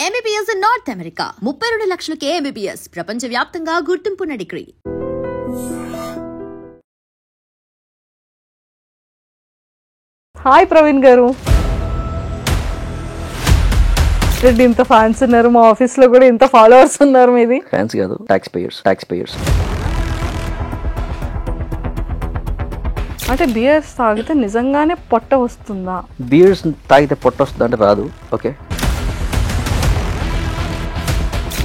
MBBS in North America. 32 లక్షలకే MBBS. ప్రపంచవ్యాప్తంగా గుర్తింపున్న degree. Hi Praveen గారు. ఇంత ఫ్యాన్స్ ఉన్నారు, మా ఆఫీస్ లో కూడా ఇంత ఫాలోవర్స్ ఉన్నారు. మీది ఫ్యాన్స్ కాదు, ట్యాక్స్ పేయర్స్. అంటే బియర్స్ తాగితే నిజంగానే పొట్ట వస్తుందా? బియర్స్ తాగితే పొట్ట వస్తుందా అంటే రాదు. ఓకే,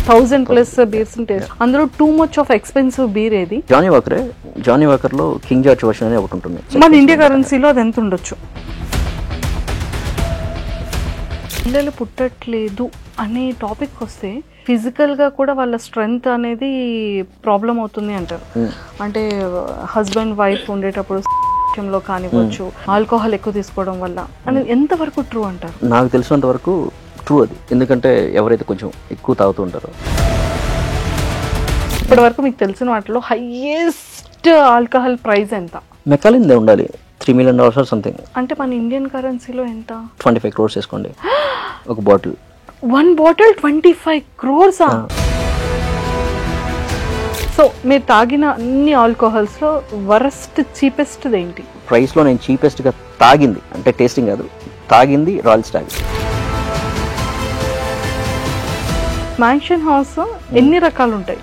1000+ బీర్స్ ఉంటాయి. అందులో too much of expensive beer ఏది? జానీ వాకర్ లో కింగ్ జార్జ్ వర్షన్ అనేది ఒకటి ఉంటుంది. మన ఇండియా కరెన్సీలో అది ఎంత ఉండొచ్చు? పిల్లలు పుట్టట్లేదు అనే టాపిక్ వస్తే ఫిజికల్ గా కూడా వాళ్ళ స్ట్రెంగ్త్ అనేది ప్రాబ్లం అవుతుంది అంటారు. అంటే హస్బెండ్ వైఫ్ ఉండేటప్పుడు లో కానివచ్చు, ఆల్కహాల్ ఎక్కువ తీసుకోవడం వల్ల అనేది ఎంతవరకు ట్రూ అంటారు? నాకు తెలిసినంత వరకు ట్రూ అది. ఎందుకంటే ఎవరైతే కొంచెం ఎక్కువ తాగుతూ ఉంటారో. ఇప్పటి వరకు మీకు తెలిసిన వాటిలో హైయెస్ట్ ఆల్కహాల్ ప్రైస్ ఎంత? మెకాలిన్ ఉండాలి, $3 million ఆర్ సంథింగ్. అంటే మన ఇండియన్ కరెన్సీలో ఎంత? 25 crores వేసుకోండి ఒక బాటిల్. 1 bottle 25 crores. సో మీరు తాగిన అన్ని ఆల్కహాల్స్ లో వరస్ట్ చీపెస్ట్ ఏంటి? ప్రైస్ లో నేను చీపెస్ట్ గా తాగింది అంటే టేస్టింగ్ కాదు, తాగింది రాయల్ స్టాగ్. మ్యాన్షన్ హౌస్ ఎన్ని రకాలు ఉంటాయి?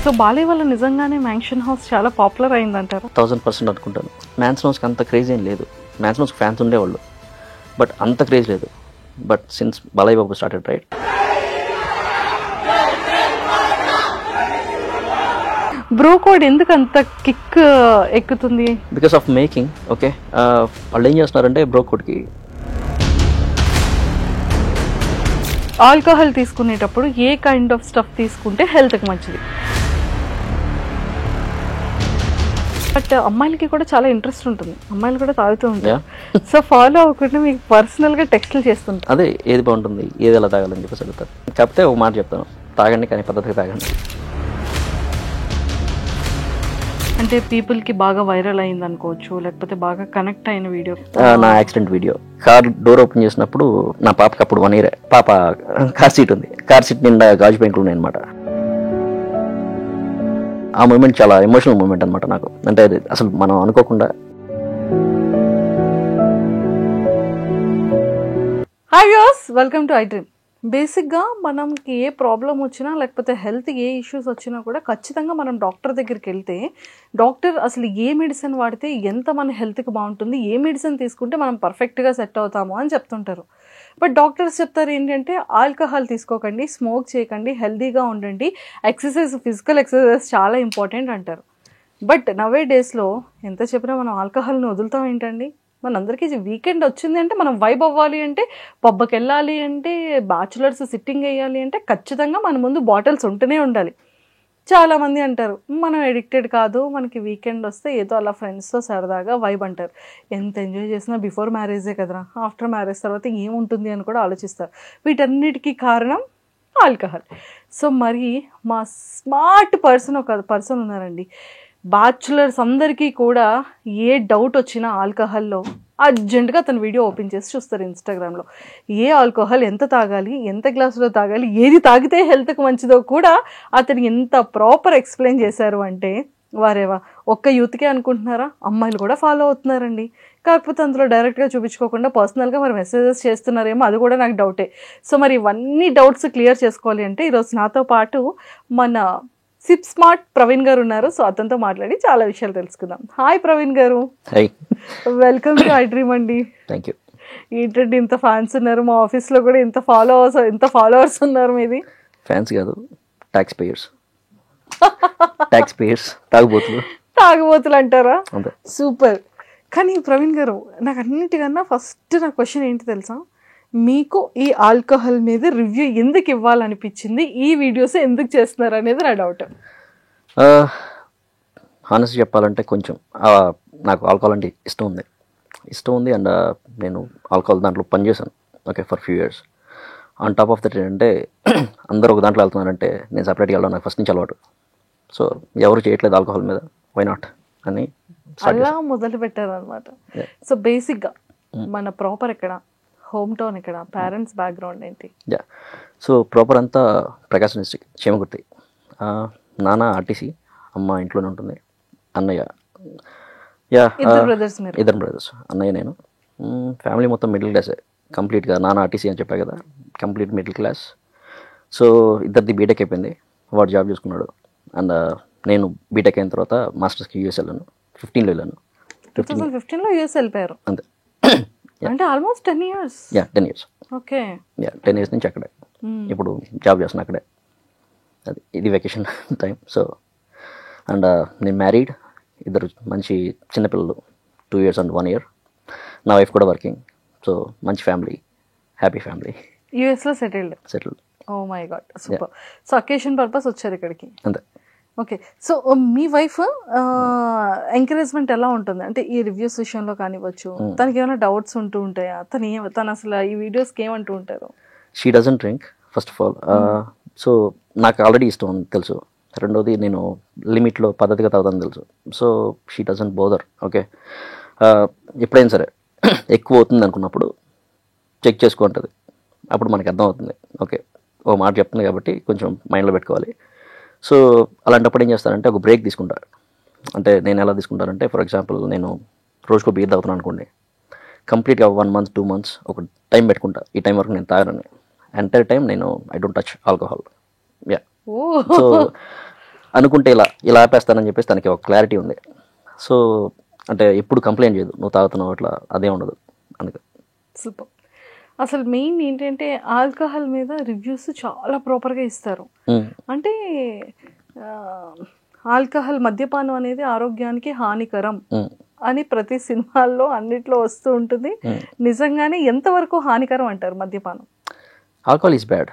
సో బాలయ్య వల్ల నిజంగానే మ్యాన్షన్ హౌస్ చాలా పాపులర్ అయిందంటారు? 1000% అనుకుంటాను. మ్యాన్షన్ హౌస్కి అంత క్రేజ్ ఏం లేదు. మ్యాన్షన్ హౌస్కి ఫ్యాన్స్ ఉండేవాళ్ళు, బట్ అంత క్రేజ్ లేదు. But since Balayya Babu started right. Bro code ఎందుకు అంత కిక్ ఎక్కుతుంది? Because of making. ఓకే, వాళ్ళు ఏం చేస్తున్నారంటే బ్రో కోడ్కి ఆల్కహాల్ తీసుకునేటప్పుడు ఏ కైండ్ ఆఫ్ స్టఫ్ తీసుకుంటే హెల్త్కి మంచిది? బట్ అమ్మాయిలకి కూడా చాలా ఇంట్రెస్ట్ ఉంటుంది, అమ్మాయిలు కూడా తాగుతూ ఉంటారు. సో ఫాలో అవ్వకుండా మీకు పర్సనల్గా టెక్స్ట్లు చేస్తుంటారు. అదే ఏది బాగుంటుంది, ఏది ఎలా తాగాలని చెప్పేసి అడుగుతారు. కాకపోతే ఒక మాట చెప్తాను, తాగండి కానీ పద్ధతిగా తాగండి. అంటే పీపుల్కి బాగా వైరల్ అయింది అనుకోవచ్చు, లేకపోతే బాగా కనెక్ట్ అయిన వీడియో నా accident video. Car door open చేసినప్పుడు నా పాపకి అప్పుడు 1 year. పాప కార్ సీట్ ఉంది, కార్ సీట్ నిండా గాజు పెంకులు ఉన్నాయి అనమాట. ఆ మూమెంట్ చాలా ఎమోషనల్ మూమెంట్ అనమాట నాకు. అంటే అది అసలు మనం అనుకోకుండా. Hi viewers, welcome to I dream. బేసిక్గా మనకి ఏ ప్రాబ్లం వచ్చినా లేకపోతే హెల్త్ ఏ ఇష్యూస్ వచ్చినా కూడా ఖచ్చితంగా మనం డాక్టర్ దగ్గరికి వెళ్తే డాక్టర్ అసలు ఏ మెడిసిన్ వాడితే ఎంత మన హెల్త్కి బాగుంటుంది, ఏ మెడిసిన్ తీసుకుంటే మనం పర్ఫెక్ట్గా సెట్ అవుతాము అని చెప్తుంటారు. బట్ డాక్టర్స్ చెప్తారు ఏంటంటే ఆల్కహాల్ తీసుకోకండి, స్మోక్ చేయకండి, హెల్తీగా ఉండండి, ఫిజికల్ ఎక్సర్సైజ్ చాలా ఇంపార్టెంట్ అంటారు. బట్ నవే డేస్లో ఎంత చెప్పినా మనం ఆల్కహాల్ని వదులుతాం ఏంటండి? మనందరికీ వీకెండ్ వచ్చింది అంటే మనం వైబ్ అవ్వాలి అంటే, పబ్కి వెళ్ళాలి అంటే, బ్యాచులర్స్ సిట్టింగ్ వేయాలి అంటే ఖచ్చితంగా మన ముందు బాటిల్స్ ఉంటూనే ఉండాలి. చాలామంది అంటారు మనం ఎడిక్టెడ్ కాదు, మనకి వీకెండ్ వస్తే ఏదో అలా ఫ్రెండ్స్తో సరదాగా వైబ్ అంటారు. ఎంత ఎంజాయ్ చేసినా బిఫోర్ మ్యారేజే కదరా, ఆఫ్టర్ మ్యారేజ్ తర్వాత ఏముంటుంది అని కూడా ఆలోచిస్తారు. వీటన్నిటికీ కారణం ఆల్కహాల్. సో మరి మా స్మార్ట్ పర్సన్ ఉన్నారండి. బ్యాచులర్స్ అందరికీ కూడా ఏ డౌట్ వచ్చినా ఆల్కహాల్లో అర్జెంటుగా తన వీడియో ఓపెన్ చేసి చూస్తారు ఇన్స్టాగ్రామ్లో. ఏ ఆల్కహాల్ ఎంత తాగాలి, ఎంత గ్లాసులో తాగాలి, ఏది తాగితే హెల్త్కి మంచిదో కూడా అతను ఎంత ప్రాపర్ ఎక్స్ప్లెయిన్ చేశారు అంటే వారేవా ఒక్క యూత్కే అనుకుంటున్నారా, అమ్మాయిలు కూడా ఫాలో అవుతున్నారండి. కాకపోతే అందులో డైరెక్ట్గా చూపించుకోకుండా పర్సనల్గా మరి మెసేజెస్ చేస్తున్నారేమో, అది కూడా నాకు డౌటే. సో మరి ఇవన్నీ డౌట్స్ క్లియర్ చేసుకోవాలి అంటే ఈరోజు నాతో పాటు మన సిప్ స్మార్ట్ ప్రవీణ్ గారు ఉన్నారు. సో అతనితో మాట్లాడి చాలా విషయాలు తెలుసుకుందాం. హాయ్ ప్రవీణ్ గారు. Hi, welcome to I dream అండి. Thank you. ఏంటండి ఇంత ఫ్యాన్స్ ఉన్నారు, మా ఆఫీస్లో కూడా ఇంత ఫాలోవర్స్ ఉన్నారు. మీది ఫ్యాన్స్ కాదు, ట్యాక్స్ పేయర్స్. తాగుబోతులు అంటారా? సూపర్. కానీ ప్రవీణ్ గారు, నాకు అన్నిటికన్నా ఫస్ట్ నా క్వశ్చన్ ఏంటి తెలుసా, మీకు ఈ ఆల్కహాల్ మీద రివ్యూ ఎందుకు ఇవ్వాలనిపించింది, ఈ వీడియోస్ ఎందుకు చేస్తున్నారు అనేది నా డౌట్. హానెస్ట్ చెప్పాలంటే కొంచెం నాకు ఆల్కహాల్ అంటే ఇష్టం ఉంది. అండ్ నేను ఆల్కహాల్ దాంట్లో పనిచేశాను. Okay, for few years. On top of that ఏంటంటే అందరూ ఒక దాంట్లో వెళ్తున్నారంటే నేను సపరేట్గా వెళ్ళడం నాకు ఫస్ట్ నుంచి అలవాటు. సో ఎవరు చేయట్లేదు ఆల్కహాల్ మీద, వై నాట్ అని అలా మొదలు పెట్టారు అనమాట. సో బేసిక్గా మన ప్రాపర్ ఎక్కడ హోమ్ టౌన్ ఇక్కడ పేరెంట్స్ బ్యాక్గ్రౌండ్ ఏంటి? యా, సో ప్రాపర్ అంతా ప్రకాశం డిస్ట్రిక్ట్ చేమకుర్తి. నాన్న ఆర్టీసీ, అమ్మ ఇంట్లోనే ఉంటుంది. అన్నయ్య యా ఇద్దరు బ్రదర్స్ మీరు? ఇద్దరు బ్రదర్స్, అన్నయ్య నేను. ఫ్యామిలీ మొత్తం మిడిల్ క్లాసే కంప్లీట్గా. నాన్న ఆర్టీసీ అని చెప్పా కదా, కంప్లీట్ మిడిల్ క్లాస్. సో ఇద్దరిది బీటెక్ అయిపోయింది, వాడు జాబ్ చూసుకున్నాడు. అండ్ నేను బీటెక్ అయిన తర్వాత మాస్టర్స్కి యూఎస్ వెళ్ళాను. 15లో వెళ్ళాను. 2015లో యూఎస్ వెళ్ళిపోయారు అంతే. అంటే almost 10 years. Yeah 10 years. Okay. Yeah 10 years నుంచి అక్కడే. ఇప్పుడు జాబ్ చేస్తున్నా అక్కడే. అది ఇది వెకేషన్ టైం. సో అండ్ నేను మ్యారీడ్, ఇద్దరు మంచి చిన్నపిల్లలు, 2 years and 1 year. నా వైఫ్ కూడా వర్కింగ్. సో మంచి ఫ్యామిలీ, హ్యాపీ ఫ్యామిలీ. యూఎస్లో settled. Oh my God, super. So occasion purpose వచ్చారు ఇక్కడికి. అంతే. ఓకే. సో మీ వైఫ్ ఎంకరేజ్మెంట్ ఎలా ఉంటుంది? అంటే ఈ రివ్యూస్ విషయంలో కానివ్వచ్చు, తనకి ఏమైనా డౌట్స్ ఉంటూ ఉంటాయా? తను అసలు ఈ వీడియోస్కి ఏమంటూ ఉంటారు? She doesn't drink first of all. So నాకు ఆల్రెడీ ఇష్టం అని తెలుసు. రెండోది నేను లిమిట్లో పద్ధతిగా తాగుతాను తెలుసు. So she doesn't bother. Okay, ఎప్పుడైనా సరే ఎక్కువ అవుతుంది అనుకున్నప్పుడు చెక్ చేసుకుంటుంది. అప్పుడు మనకి అర్థం అవుతుంది, ఓకే ఓ మాట చెప్తుంది కాబట్టి కొంచెం మైండ్లో పెట్టుకోవాలి. సో అలాంటప్పుడు ఏం చేస్తానంటే ఒక బ్రేక్ తీసుకుంటాను. అంటే నేను ఎలా తీసుకుంటానంటే, ఫర్ ఎగ్జాంపుల్ నేను రోజుకో బీర్ తాగుతున్నాను అనుకోండి, కంప్లీట్గా 1 month 2 months ఒక టైం పెట్టుకుంటా. ఈ టైం వరకు నేను తాగనని. ఎంటైర్ టైం నేను I don't touch alcohol. Yeah. So అనుకుంటే ఇలా ఆపేస్తానని చెప్పేసి తనకి ఒక క్లారిటీ ఉంది. సో అంటే ఎప్పుడు కంప్లైంట్ చేయదు, నువ్వు తాగుతున్నావు అట్లా, అదే ఉండదు. అందుకే సూపర్. అసలు మెయిన్ ఏంటంటే ఆల్కహాల్ మీద రివ్యూస్ చాలా ప్రాపర్గా ఇస్తారు. అంటే ఆల్కహాల్, మద్యపానం అనేది ఆరోగ్యానికి హానికరం అని ప్రతి సినిమాల్లో అన్నిట్లో వస్తూ ఉంటుంది. నిజంగానే ఎంతవరకు హానికరం అంటారు మద్యపానం? Alcohol is bad,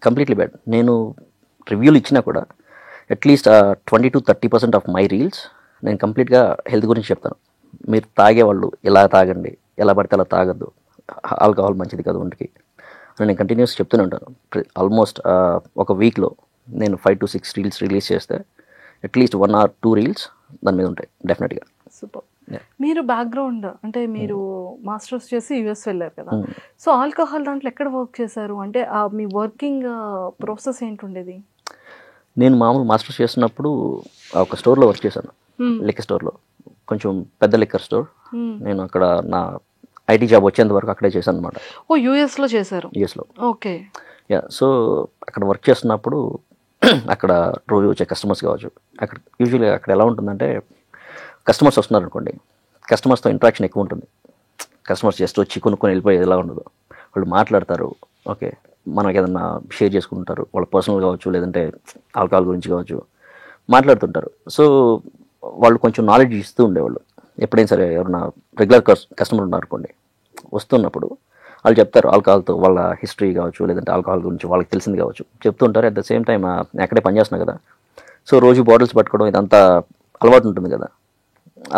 completely bad. నేను రివ్యూలు ఇచ్చినా కూడా at least 20 to 30% of my reels నేను కంప్లీట్గా హెల్త్ గురించి చెప్తాను. మీరు తాగేవాళ్ళు ఇలా తాగండి, ఎలా పడితే అలా తాగద్దు, ఆల్కహాల్ మంచిది కాదు ఒంటికి అని నేను కంటిన్యూస్ చెప్తూనే ఉంటాను. ఆల్మోస్ట్ ఒక వీక్లో నేను 5 to 6 రీల్స్ రిలీజ్ చేస్తే అట్లీస్ట్ 1 or 2 రీల్స్ దాని మీద ఉంటాయి డెఫినెట్గా. సూపర్. మీరు బ్యాక్గ్రౌండ్ అంటే మీరు మాస్టర్స్ చేసి యూఎస్ వెళ్ళారు కదా, సో ఆల్కహాల్ దాంట్లో ఎక్కడ వర్క్ చేశారు? అంటే మీ వర్కింగ్ ప్రాసెస్ ఏంటుండేది? నేను మామూలు మాస్టర్స్ చేస్తున్నప్పుడు ఒక స్టోర్లో వర్క్ చేశాను, లిక్కర్ స్టోర్లో, కొంచెం పెద్ద లిక్కర్ స్టోర్. నేను అక్కడ నా ఐటీ జాబ్ వచ్చేంత వరకు అక్కడే చేశాను అనమాట. ఓ యూఎస్లో చేశారు? యూఎస్లో. ఓకే. యా. సో అక్కడ వర్క్ చేస్తున్నప్పుడు అక్కడ రోజు వచ్చే కస్టమర్స్ కావచ్చు, అక్కడ యూజువల్గా అక్కడ ఎలా ఉంటుందంటే, కస్టమర్స్ వస్తున్నారు అనుకోండి, కస్టమర్స్తో ఇంట్రాక్షన్ ఎక్కువ ఉంటుంది. కస్టమర్స్ జస్ట్ వచ్చి కొనుక్కొని వెళ్ళిపోయేది ఎలా ఉండదు. వాళ్ళు మాట్లాడతారు, ఓకే, మనకి ఏదన్నా షేర్ చేసుకుంటారు, వాళ్ళ పర్సనల్ కావచ్చు, లేదంటే ఆల్కహాల్ గురించి కావచ్చు, మాట్లాడుతుంటారు. సో వాళ్ళు కొంచెం నాలెడ్జ్ ఇస్తూ ఉండేవాళ్ళు. ఎప్పుడైనా సరే ఎవరైనా రెగ్యులర్ కస్టమర్ ఉన్నారనుకోండి, వస్తున్నప్పుడు వాళ్ళు చెప్తారు ఆల్కహాల్తో వాళ్ళ హిస్టరీ కావచ్చు, లేదంటే ఆల్కహాల్ గురించి వాళ్ళకి తెలిసింది కావచ్చు చెప్తుంటారు. అట్ ద సేమ్ టైం అక్కడే పనిచేస్తున్నా కదా, సో రోజు బాటిల్స్ పట్టుకోవడం ఇదంతా అలవాటు ఉంటుంది కదా.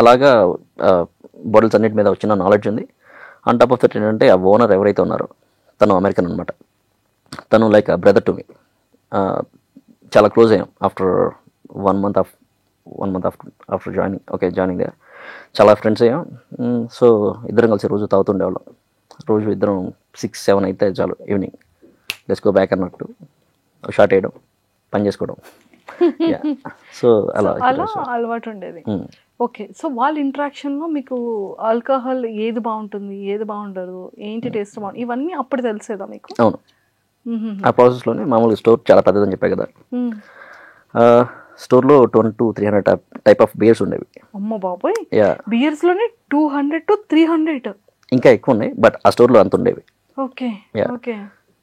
అలాగా బాటిల్స్ అన్నిటి మీద వచ్చిన నాలెడ్జ్ ఉంది. ఆన్ టాప్ ఆఫ్ దట్ ఏంటంటే ఆ ఓనర్ ఎవరైతే ఉన్నారో తను అమెరికన్ అనమాట. తను లైక్ బ్రదర్ టు మీ. చాలా క్లోజ్ అయ్యాం after 1 month after joining they. చాలా ఫ్రెండ్స్ అయ్యాం. సో ఇద్దరం కలిసి రోజు తాగుతుండేవాళ్ళం. రోజు ఇద్దరం 6-7 అయితే చాలు, ఈవినింగ్ లెట్స్ గో బ్యాక్ అన్నట్టు షార్ట్ వేయడం, పని చేసుకోవడం. సో అలా అలవాటు ఉండేది. ఓకే. సో వాళ్ళ ఇంట్రాక్షన్లో మీకు ఆల్కహాల్ ఏది బాగుంటుంది, ఏది బాగుండదు, ఏంటి టేస్ట్ బాగుంటుంది, ఇవన్నీ అప్పుడు తెలిసేదా మీకు? అవును. ఆ ప్రాసెస్లోనే మామూలుగా స్టోర్ చాలా పెద్దదని చెప్పాయి కదా, స్టోర్లో 200 to 300 టైప్ ఆఫ్ బియర్స్ ఉండేవి. అమ్మ బాబోయ్, బియర్స్లోనే 200 to 300 ఇంకా ఎక్కువ ఉన్నాయి, బట్ ఆ స్టోర్లో అంత ఉండేవి. ఓకే. ఓకే.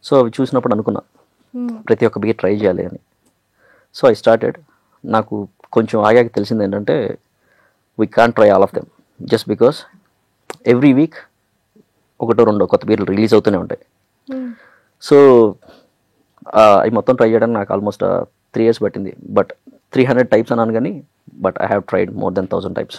సో అవి చూసినప్పుడు అనుకున్నా ప్రతి ఒక్క బియర్ ట్రై చేయాలి అని. So I started. నాకు కొంచెం ఆగాక తెలిసింది ఏంటంటే, we can't try all of them just because every week 1-2 కొత్త బీర్లు రిలీజ్ అవుతూనే ఉంటాయి. సో అవి మొత్తం ట్రై చేయడానికి నాకు ఆల్మోస్ట్ 3 years పట్టింది. బట్ 300 types అన్నాను కానీ, but I have tried more than 1000 types.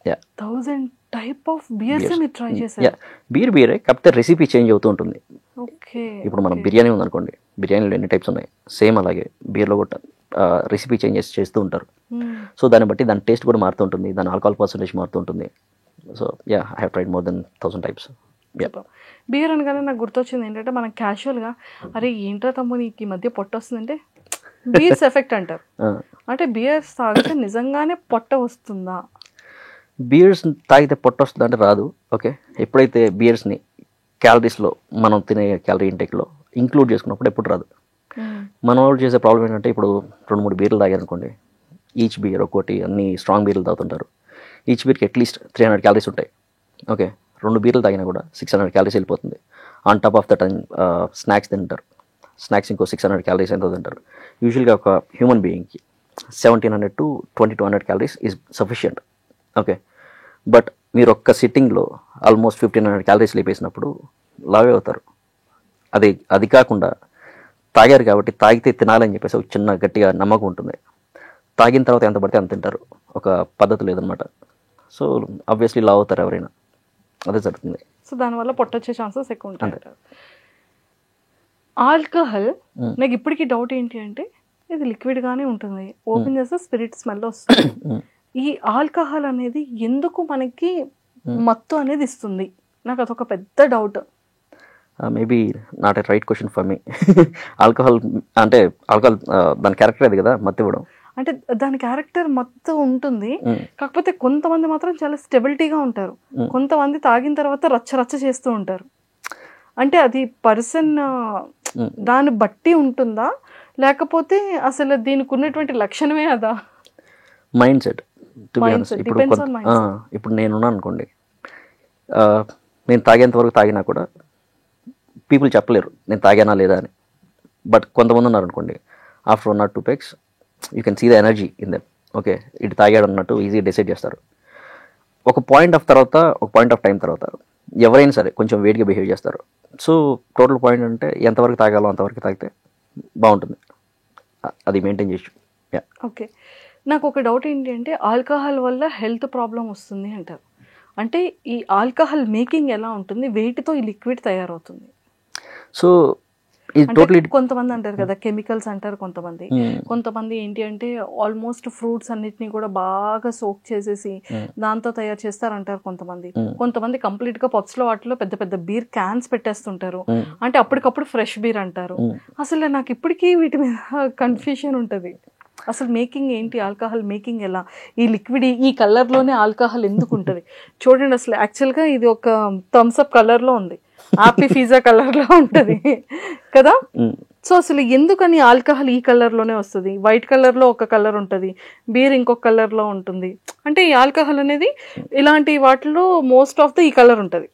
1000 type of beers మీరు ట్రై చేశారు? బీరే, కాకపోతే రెసిపీ చేంజ్ అవుతూ ఉంటుంది. ఓకే. ఇప్పుడు మనం బిర్యానీ ఉందనుకోండి, బిర్యానీలో ఎన్ని టైప్స్ ఉన్నాయి, సేమ్ అలాగే బీర్లో కూడా రెసిపీ చేంజెస్ చేస్తూ ఉంటారు. సో దాన్ని బట్టి దాని టేస్ట్ కూడా మారుతూ ఉంటుంది, దాని ఆల్కహాల్ పర్సంటేజ్ మారుతూ ఉంటుంది. So I have tried more than 1000 types. Beer అనగానే నాకు గుర్తొచ్చింది ఏంటంటే మనం క్యాజువల్గా అరే ఏంట్రా తమ్ముడు నీకు ఈ మధ్య పొట్ట వస్తుందంటే బియర్స్ ఎఫెక్ట్ అంటారు. అంటే బియర్స్ తాగితే నిజంగానే పొట్ట వస్తుందా? బియర్స్ తాగితే పొట్ట వస్తుంది అంటే రాదు. ఓకే, ఎప్పుడైతే బియర్స్ని క్యాలరీస్లో మనం తినే క్యాలరీ ఇంటేక్లో ఇంక్లూడ్ చేసుకున్నప్పుడు ఎప్పుడు రాదు. మన వాళ్ళు చేసే ప్రాబ్లం ఏంటంటే ఇప్పుడు 2-3 బీర్లు తాగారనుకోండి, ఈచ్ బీర్ ఒక్కోటి అన్ని స్ట్రాంగ్ బీర్లు తాగుతుంటారు. ఈచ్ బీర్కి అట్లీస్ట్ 300 క్యాలరీస్ ఉంటాయి. ఓకే, 2 బీర్లు తాగినా కూడా 600 క్యాలరీస్ వెళ్ళిపోతుంది. On top of the time snacks తింటారు. స్నాక్స్ ఇంకో 600 క్యాలరీస్ ఎంతో తింటారు. యూజువల్గా ఒక హ్యూమన్ బీయింగ్కి 1700 to 2200 calories is sufficient. Okay, but మీరు ఒక్క సిట్టింగ్లో ఆల్మోస్ట్ 1500 క్యాలరీస్ లేపేసినప్పుడు లావే అవుతారు. అది కాకుండా తాగారు కాబట్టి తాగితే తినాలని చెప్పేసి ఒక చిన్న గట్టిగా నమ్మకం ఉంటుంది. తాగిన తర్వాత ఎంత పడితే అంత తింటారు. ఒక పద్ధతి లేదనమాట. సో ఆబ్వియస్లీ లావ్ అవుతారు ఎవరైనా, అదే జరుగుతుంది. సో దానివల్ల పొట్టొచ్చే ఛాన్సెస్ ఎక్కువ ఉంటాయి. ఆల్కహాల్ నాకు ఇప్పటికీ డౌట్ ఏంటి అంటే ఇది లిక్విడ్గానే ఉంటుంది, ఓపెన్ చేస్తే స్పిరిట్ స్మెల్ వస్తుంది. ఈ ఆల్కహాల్ అనేది ఎందుకు మనకి మత్తు అనేది ఇస్తుంది? నాకు అదొక పెద్ద doubt. Maybe not a right question for me. Alcohol దాని క్యారెక్టర్ అది కదా, మత్తు ఇవ్వడం. అంటే దాని క్యారెక్టర్ మత్తు ఉంటుంది, కాకపోతే కొంతమంది మాత్రం చాలా స్టెబిలిటీగా ఉంటారు, కొంతమంది తాగిన తర్వాత రచ్చ చేస్తూ ఉంటారు. అంటే అది పర్సన్ దాన్ని బట్టి ఉంటుందా, లేకపోతే అసలు దీనికి ఉన్నటువంటి లక్షణమే అదా? Mind set. ఇప్పుడు నేనున్నాను అనుకోండి, నేను తాగేంత వరకు తాగినా కూడా పీపుల్ చెప్పలేరు నేను తాగానా లేదా అని. బట్ కొంతమంది ఉన్నారు అనుకోండి, after 1 or 2 pegs you can see the energy in them. Okay, ఇటు తాగాడు అన్నట్టు ఈజీగా డిసైడ్ చేస్తారు. ఒక పాయింట్ ఆఫ్ టైం తర్వాత ఎవరైనా సరే కొంచెం వేడిగా బిహేవ్ చేస్తారు. సో టోటల్ పాయింట్ అంటే ఎంతవరకు తాగాలో అంతవరకు తాగితే బాగుంటుంది, అది మెయింటైన్ చేసి. ఓకే, నాకు ఒక డౌట్ ఏంటి అంటే ఆల్కహాల్ వల్ల హెల్త్ ప్రాబ్లం వస్తుంది అంటారు. అంటే ఈ ఆల్కహాల్ మేకింగ్ ఎలా ఉంటుంది, వేటితో ఈ లిక్విడ్ తయారవుతుంది? సో కొంతమంది అంటారు కదా కెమికల్స్ అంటారు, కొంతమంది ఏంటి అంటే ఆల్మోస్ట్ ఫ్రూట్స్ అన్నిటిని కూడా బాగా సోక్ చేసేసి దాంతో తయారు చేస్తారంటారు. కొంతమంది కంప్లీట్ గా పబ్స్ లో వాటిలో పెద్ద పెద్ద బీర్ క్యాన్స్ పెట్టేస్తుంటారు, అంటే అప్పటికప్పుడు ఫ్రెష్ బీర్ అంటారు. అసలు నాకు ఇప్పటికీ వీటి మీద కన్ఫ్యూజన్ ఉంటుంది. అసలు మేకింగ్ ఏంటి, ఆల్కహాల్ మేకింగ్ ఎలా, ఈ లిక్విడ్ ఈ కలర్లోనే ఆల్కహాల్ ఎందుకు ఉంటుంది? చూడండి, అసలు యాక్చువల్గా ఇది ఒక థమ్స్అప్ కలర్లో ఉంది, హ్యాపీ పిజ్జా కలర్లో ఉంటుంది కదా. సో అసలు ఎందుకని ఆల్కహాల్ ఈ కలర్లోనే వస్తుంది? వైట్ కలర్లో ఒక కలర్ ఉంటుంది, బీర్ ఇంకొక కలర్లో ఉంటుంది. అంటే ఈ ఆల్కహాల్ అనేది ఇలాంటి వాటిలో మోస్ట్ ఆఫ్ ద ఈ కలర్ ఉంటుంది.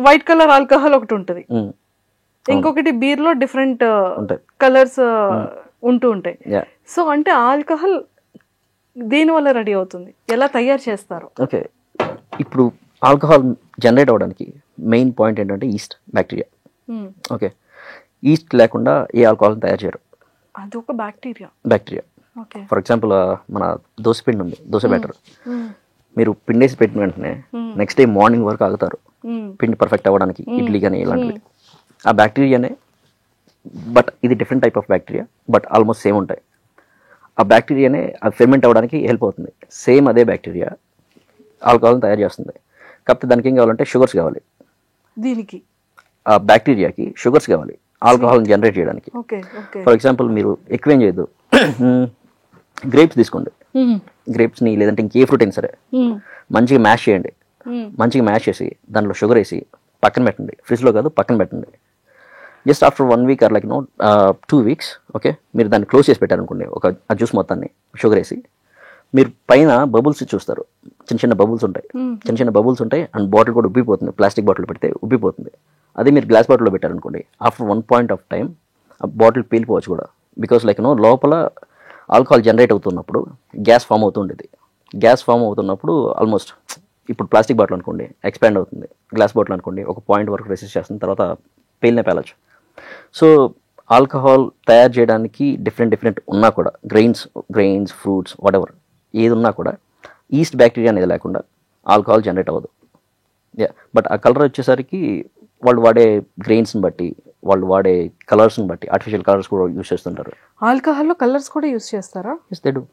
వైట్ కలర్ ఆల్కహాల్ ఒకటి ఉంటుంది, ఇంకొకటి బీర్లో డిఫరెంట్ కలర్స్ ఉంటూ ఉంటాయి. సో అంటే ఆల్కహాల్ దేని వల్ల రెడీ అవుతుంది, ఎలా తయారు చేస్తారు? ఓకే, ఇప్పుడు ఆల్కహాల్ జనరేట్ అవ్వడానికి మెయిన్ పాయింట్ ఏంటంటే ఈస్ట్ బ్యాక్టీరియా. ఓకే, ఈస్ట్ లేకుండా ఏ ఆల్కహాల్ తయారు చేయరు. అది ఒక బ్యాక్టీరియా. ఫర్ ఎగ్జాంపుల్ మన దోశ పిండి ఉంది, దోశ బ్యాటర్. మీరు పిండేసి పెట్టిన వెంటనే నెక్స్ట్ డే మార్నింగ్ వరకు ఆగుతారు పిండి పర్ఫెక్ట్ అవ్వడానికి, ఇడ్లీ కానీ ఇలాంటివి. ఆ బ్యాక్టీరియానే, బట్ ఇది different type of bacteria, but almost same ఉంటాయి. ఆ బ్యాక్టీరియానే అది ఫెర్మెంట్ అవ్వడానికి హెల్ప్ అవుతుంది. సేమ్ అదే బ్యాక్టీరియా ఆల్కహాల్ని తయారు చేస్తుంది. కాకపోతే దానికి ఏం కావాలంటే షుగర్స్ కావాలి. దీనికి ఆ బ్యాక్టీరియాకి షుగర్స్ కావాలి ఆల్కహాల్ని జనరేట్ చేయడానికి. ఫర్ ఎగ్జాంపుల్ మీరు ఎక్కువేం చేయొద్దు, గ్రేప్స్ తీసుకోండి, గ్రేప్స్ని లేదంటే ఇంకే ఫ్రూట్ అయినా సరే మంచిగా మ్యాష్ చేయండి. మంచిగా మ్యాష్ చేసి దాంట్లో షుగర్ వేసి పక్కన పెట్టండి, ఫ్రిడ్జ్లో కాదు పక్కన పెట్టండి. Just after 1 week or 2 weeks, okay, మీరు దాన్ని క్లోజ్ చేసి పెట్టారనుకోండి, ఆ జ్యూస్ మొత్తాన్ని షుగర్ వేసి, మీరు పైన బబుల్స్ చూస్తారు, చిన్న బబుల్స్ ఉంటాయి అండ్ బాటిల్ కూడా ఉబ్బిపోతుంది. ప్లాస్టిక్ బాటిల్ పెడితే ఉబ్బిపోతుంది. అదే మీరు గ్లాస్ బాటిల్లో పెట్టారనుకోండి, ఆఫ్టర్ 1 point of time ఆ బాటిల్ పేలిపోవచ్చు కూడా. బికాస్ లోపల ఆల్కహాల్ జనరేట్ అవుతున్నప్పుడు గ్యాస్ ఫామ్ అవుతుండేది. గ్యాస్ ఫామ్ అవుతున్నప్పుడు ఆల్మోస్ట్ ఇప్పుడు ప్లాస్టిక్ బాటిల్ అనుకోండి ఎక్స్పాండ్ అవుతుంది, గ్లాస్ బాటిల్ అనుకోండి ఒక పాయింట్ వరకు రెసిస్ట్ చేస్తుంది, తర్వాత పేలచ్చు. సో ఆల్కహాల్ తయారు చేయడానికి డిఫరెంట్ ఉన్నా కూడా గ్రెయిన్స్ ఫ్రూట్స్ వాటెవర్ ఏది ఉన్నా కూడా ఈస్ట్ బ్యాక్టీరియా అనేది లేకుండా ఆల్కహాల్ జనరేట్ అవ్వదు. బట్ ఆ కలర్ వచ్చేసరికి వాళ్ళు వాడే గ్రెయిన్స్ని బట్టి, వాళ్ళు వాడే కలర్స్ని బట్టి ఆర్టిఫిషియల్ కలర్స్ కూడా యూస్ చేస్తుంటారు. ఆల్కహాల్లో కలర్స్ కూడా యూస్ చేస్తారా? Yes they do.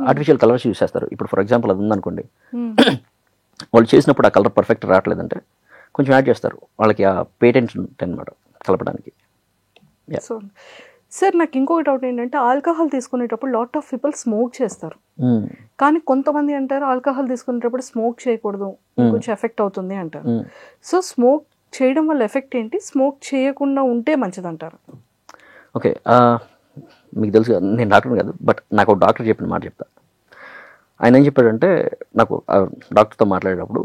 Artificial colours use చేస్తారు. ఇప్పుడు ఫర్ ఎగ్జాంపుల్ అది ఉందనుకోండి, వాళ్ళు చేసినప్పుడు ఆ కలర్ పర్ఫెక్ట్ రావట్లేదంటే కొంచెం యాడ్ చేస్తారు, వాళ్ళకి ఆ పేటెంట్స్ ఉంటాయి అనమాట కలపడానికి. సో సార్ నాకు ఇంకొక డౌట్ ఏంటంటే ఆల్కహాల్ తీసుకునేటప్పుడు లాట్ ఆఫ్ పీపుల్ స్మోక్ చేస్తారు, కానీ కొంతమంది అంటారు ఆల్కహాల్ తీసుకునేటప్పుడు స్మోక్ చేయకూడదు, కొంచెం ఎఫెక్ట్ అవుతుంది అంటారు. సో స్మోక్ చేయడం వల్ల ఎఫెక్ట్ ఏంటి, స్మోక్ చేయకుండా ఉంటే మంచిది అంటారు? ఓకే, మీకు తెలుసు కదా, నేను డాక్టర్ కాదు, బట్ నాకు ఒక డాక్టర్ చెప్పిన మాట చెప్తా. ఆయన ఏం చెప్పాడంటే, నాకు డాక్టర్తో మాట్లాడేటప్పుడు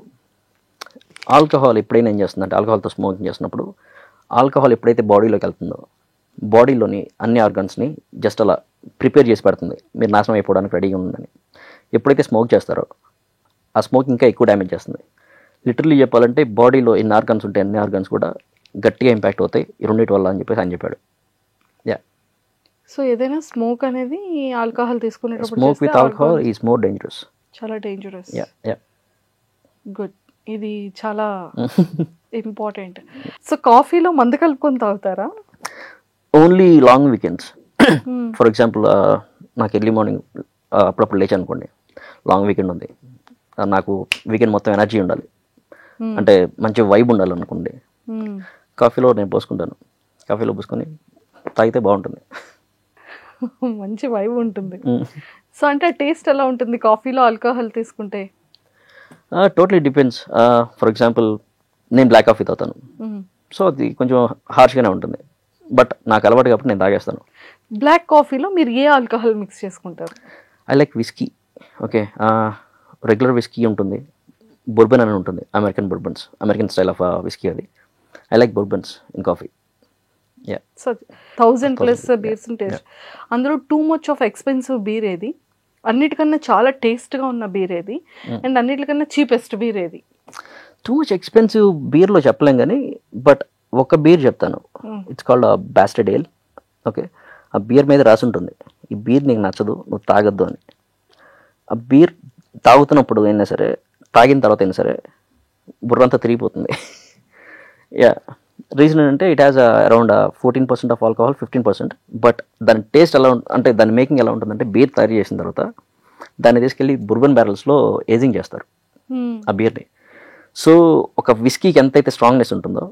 ఆల్కహాల్ ఎప్పుడైనా ఏం చేస్తుందంటే, ఆల్కహాల్తో స్మోకింగ్ చేస్తున్నప్పుడు ఆల్కహాల్ ఎప్పుడైతే బాడీలోకి వెళ్తుందో బాడీలోని అన్ని ఆర్గన్స్ని జస్ట్ అలా ప్రిపేర్ చేసి పెడుతుంది, మీరు నాశనం అయిపోవడానికి రెడీగా ఉందని. ఎప్పుడైతే స్మోక్ చేస్తారో ఆ స్మోక్ ఇంకా ఎక్కువ డ్యామేజ్ చేస్తుంది. లిటరలీ చెప్పాలంటే బాడీలో ఎన్ని ఆర్గన్స్ ఉంటాయి అన్ని ఆర్గన్స్ కూడా గట్టిగా ఇంపాక్ట్ అవుతాయి ఈ రెండింటి వల్ల అని చెప్పేసి ఆయన చెప్పాడు. సో ఏదైనా స్మోక్ అనేది ఆల్కహాల్ తీసుకునేటప్పుడు smoke with alcohol is more dangerous. చాలా డేంజరస్. యా గుడ్, ఇది చాలా ఇంపార్టెంట్. సో కాఫీలో మందు కలుపుకొని తాగుతారా? Only long weekends. For example నాకు ఎర్లీ మార్నింగ్ అప్పుడప్పుడు లేచి అనుకోండి, లాంగ్ వీకెండ్ ఉంది, నాకు వీకెండ్ మొత్తం ఎనర్జీ ఉండాలి అంటే మంచి వైబ్ ఉండాలి అనుకోండి, కాఫీలో నేను పోసుకుంటాను. కాఫీలో పోసుకొని తాగితే బాగుంటుంది, మంచి వైబ్ ఉంటుంది. సో అంటే టేస్ట్ ఎలా ఉంటుంది కాఫీలో ఆల్కహాల్ తీసుకుంటే? Totally depends. ఫర్ ఎగ్జాంపుల్ నేను బ్లాక్ కాఫీ తాగుతాను, సో అది కొంచెం హార్ష్గానే ఉంటుంది, బట్ నాకు అలవాటు కాబట్టి నేను తాగేస్తాను. బ్లాక్ కాఫీలో మీరు ఏ ఆల్కహాల్ మిక్స్ చేసుకుంటారు? I like whiskey. Okay, regular whiskey ఉంటుంది, బourbon అని ఉంటుంది, American bourbons, American style of whiskey అది. I like bourbons in coffee. So 1000+ beers taste, అందులో too much of expensive beer ఏది, అన్నిటికన్నా చాలా టేస్ట్గా ఉన్న బీర్ ఏది, అండ్ అన్నిటికన్నా చీపెస్ట్ బీర్ ఏది? టూ మచ్ ఎక్స్పెన్సివ్ బీర్లో చెప్పలేం కానీ, బట్ ఒక బీర్ చెప్తాను, it's called bastard ale. Okay, ఆ బీర్ మీద రాసి ఉంటుంది, ఈ బీర్ నీకు నచ్చదు నువ్వు తాగొద్దు అని. ఆ బీర్ తాగుతున్నప్పుడు అయినా సరే, తాగిన తర్వాత అయినా సరే బుర్రంతా తిరిగిపోతుంది. యా, రీజన్ ఏంటంటే it has around 14% of alcohol, 15%, but దాని టేస్ట్ ఎలా అంటే దాని మేకింగ్ ఎలా ఉంటుందంటే, బీర్ తయారు చేసిన తర్వాత దాన్ని తీసుకెళ్ళి బుర్బన్ బ్యారల్స్లో ఏజింగ్ చేస్తారు ఆ బీర్ని. సో ఒక విస్కీకి ఎంతైతే స్ట్రాంగ్నెస్ ఉంటుందో,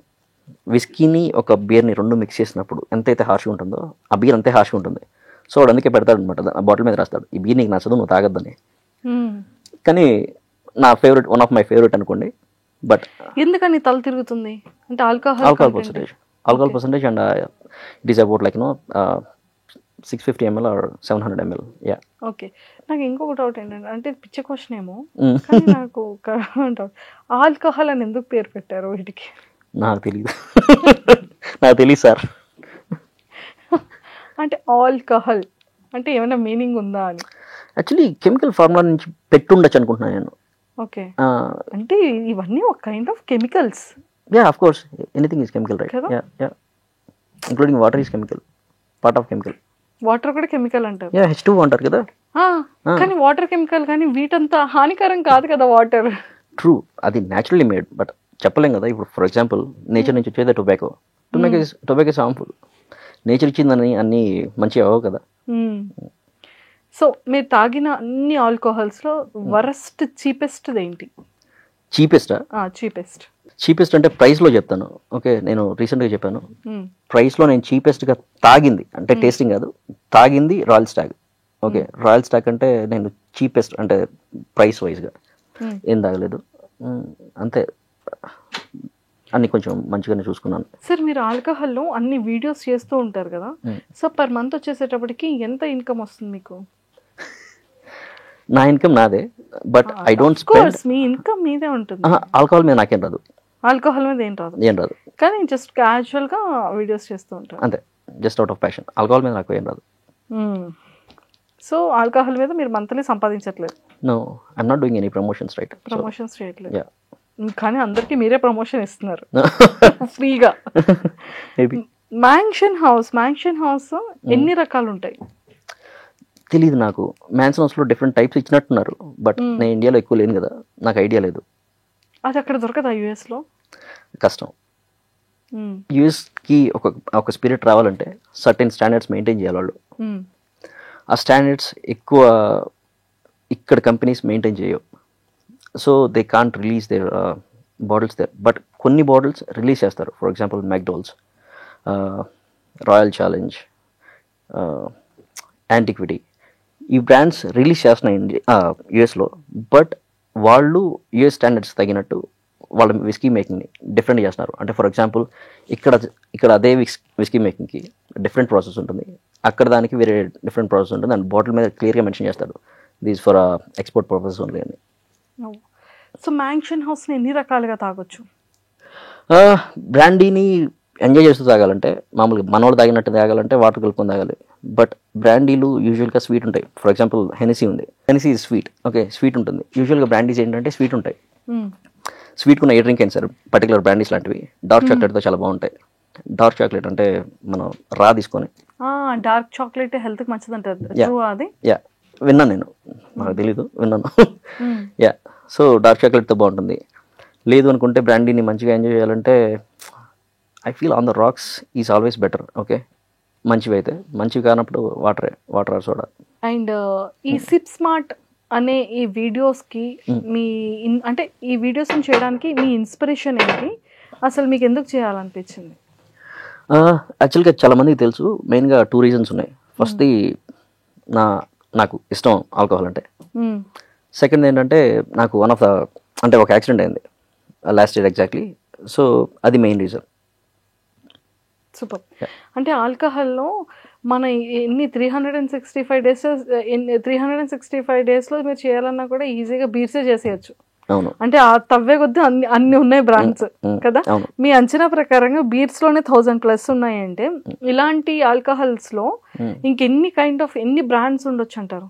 విస్కీని ఒక బీర్ని రెండు మిక్స్ చేసినప్పుడు ఎంతైతే హార్ష్గా ఉంటుందో ఆ బీర్ అంతే హార్ష్గా ఉంటుంది. సో వాడు అందుకే పెడతాడు అనమాట, ఆ బాటిల్ మీద రాస్తాడు ఈ బీర్ నీకు నచ్చదు నువ్వు తాగొద్దని. కానీ నా favourite, one of my favourite అనుకోండి. బట్ ఎందుకని తల తిరుగుతుంది అంటే alcohol percentage and it is about like 650 ml or 700 ml. Yeah. Okay, నాకు ఇంకొక డౌట్ ఏంటంటే, అంటే పిచ్చ క్వశ్చన్ ఏమో కానీ నాకు ఒక డౌట్, ఆల్కహాల్ అని ఎందుకు పేరు పెట్టారు వీటికి? నాకు తెలియదు సార్. అంటే ఆల్కహాల్ అంటే ఏమైనా మీనింగ్ ఉందా అని? యాక్చువల్లీ కెమికల్ ఫార్ములా నుంచి పెట్టుండొచ్చు అనుకుంటున్నాను నేను. ఓకే, అంటే ఇవన్నీ ఒక kind of chemicals. Yeah, of course anything is chemical, right? Yeah, yeah, including water is chemical, part of chemical. Water కూడా కెమికల్ అంటారు. యా, H2O అంటారు కదా. కానీ వాటర్ కెమికల్, కానీ వీటంతా హానికరం కాదు కదా వాటర్. ట్రూ, అది న్యాచురల్లీ మేడ్, బట్ చెప్పలేం కదా. ఇప్పుడు ఫర్ ఎగ్జాంపుల్ నేచర్ నుంచి వచ్చేది టొబాకో ఇస్ హార్మ్ఫుల్. నేచర్ ఇచ్చిందని అన్నీ మంచి అవ్వవు కదా. సో మీరు తాగిన అన్ని ఆల్కహాల్స్లో వరస్ట్ చీపెస్ట్ ఏంటి? చీపెస్ట్ అంటే ప్రైస్లో చెప్తాను. ఓకే, నేను రీసెంట్గా చెప్పాను, ప్రైస్లో నేను చీపెస్ట్గా తాగింది అంటే టేస్టింగ్ కాదు, తాగింది Royal Stag. Okay, Royal Stag అంటే నేను చీపెస్ట్ అంటే ప్రైస్ వైజ్గా ఏం తాగలేదు, అంతే. అన్ని కొంచెం మంచిగానే చూసుకున్నాను. సార్ మీరు ఆల్కహాల్లో అన్ని వీడియోస్ చేస్తూ ఉంటారు కదా, సో పర్ మంత్ వచ్చేసేటప్పటికి ఎంత ఇన్కమ్ వస్తుంది మీకు? నా ఇన్కమ్ నాదే, but I don't spend. Me income మీదే ఉంటుంది. ఆల్కహాల్ మీద నాకేం రాదు. ఆల్కహాల్ మీద ఏం రాదు, కానీ జస్ట్ క్యాజువల్ గా వీడియోస్ చేస్తూ ఉంటారు అంతే, just out of passion. Alcohol మీద నాకు ఏం రాదు. సో ఆల్కహాల్ మీద మీరు మంత్లీ సంపాదించట్లేదు? No, I'm not doing any promotions, right? Promotions చేయట్లేదు, కానీ అందరికి మీరే ప్రమోషన్ ఇస్తున్నారు ఫ్రీగా. మ్యాన్షన్ హౌస్ ఎన్ని రకాలు ఉంటాయి తెలీదు నాకు. మ్యాన్షన్ హౌస్లో డిఫరెంట్ టైప్స్ ఇచ్చినట్టున్నారు, బట్ నేను ఇండియాలో ఎక్కువ లేను కదా, నాకు ఐడియా లేదు. అది అక్కడ దొరకదా యూఎస్లో? కష్టం. యూఎస్కి ఒక స్పిరిట్ రావాలంటే సర్టెన్ స్టాండర్డ్స్ మెయింటైన్ చేయాలి వాళ్ళు. ఆ స్టాండర్డ్స్ ఎక్కువ ఇక్కడ కంపెనీస్ మెయింటైన్ చేయవు. So they can't release their bottles there. But కొన్ని బాటిల్స్ రిలీజ్ చేస్తారు. For example McDowell's, Royal Challenge, Antiquity, ఈ బ్రాండ్స్ రిలీజ్ చేస్తున్నాయి యుఎస్లో. బట్ వాళ్ళు యుఎస్ స్టాండర్డ్స్ తగినట్టు వాళ్ళ విస్కీ మేకింగ్ని డిఫరెంట్ చేస్తున్నారు. అంటే ఫర్ ఎగ్జాంపుల్ ఇక్కడ అదే విస్కీ మేకింగ్కి డిఫరెంట్ ప్రాసెస్ ఉంటుంది, అక్కడ దానికి వేరే డిఫరెంట్ ప్రాసెస్ ఉంటుంది. అండ్ బాటిల్ మీద క్లియర్గా మెన్షన్ చేస్తాడు these for export purpose only అని. సో మ్యాన్షన్ హౌస్ని ఎన్ని రకాలుగా తాగొచ్చు? బ్రాండీని ఎంజాయ్ చేస్తూ తాగాలంటే, మామూలుగా మనోళ్ళు తాగినట్టు తాగాలంటే వాటర్ కలుపుకొని తాగాలి. బట్ బ్రాండీలు యూజువల్గా స్వీట్ ఉంటాయి. ఫర్ ఎగ్జాంపుల్ హెనెసీ ఉంది, హెనెసీ స్వీట్, ఓకే, స్వీట్ ఉంటుంది. యూజువల్గా బ్రాండీస్ ఏంటంటే స్వీట్ ఉంటాయి. స్వీట్ ఉన్న ఏ డ్రింక్ అయినా సార్, పర్టికులర్ బ్రాండీస్ లాంటివి డార్క్ చాక్లెట్తో చాలా బాగుంటాయి. డార్క్ చాక్లెట్ అంటే మనం రా తీసుకొని, డార్క్ చాక్లెట్ హెల్త్కి మంచిది అంటారు. అది యా విన్నాను నేను, నాకు తెలీదు, విన్నాను. యా, సో డార్క్ చాక్లెట్తో బాగుంటుంది. లేదు అనుకుంటే బ్రాండీని మంచిగా ఎంజాయ్ చేయాలంటే I feel on the racks is always better. Okay, మంచివి అయితే, మంచివి కానప్పుడు వాటర్ ఆర్ సోడా. అండ్ ఈ సిప్ స్మార్ట్ అనే ఈ వీడియోస్కి మీ అంటే ఈ వీడియోస్ని చేయడానికి మీ ఇన్స్పిరేషన్ ఏంటి? అసలు మీకు ఎందుకు చేయాలనిపించింది? యాక్చువల్గా చాలామందికి తెలుసు, మెయిన్గా 2 రీజన్స్ ఉన్నాయి. ఫస్ట్ది నాకు ఇష్టం ఆల్కహాల్ అంటే. సెకండ్ ఏంటంటే నాకు అంటే ఒక యాక్సిడెంట్ అయింది లాస్ట్ ఇయర్ ఎగ్జాక్ట్లీ. సో అది మెయిన్ రీజన్. సూపర్. అంటే ఆల్కహాల్లో మన ఎన్ని 365 డేస్ 365 డేస్లో మీరు చేయాలన్నా కూడా ఈజీగా బీర్సే చేసేయచ్చు. అవును, అంటే ఆ తవ్వే కొద్ది అన్ని ఉన్నాయి బ్రాండ్స్ కదా. మీ అంచనా ప్రకారంగా బీర్స్లోనే 1000+ ఉన్నాయంటే ఇలాంటి ఆల్కహాల్స్లో ఇంకెన్ని ఎన్ని బ్రాండ్స్ ఉండొచ్చు అంటారు?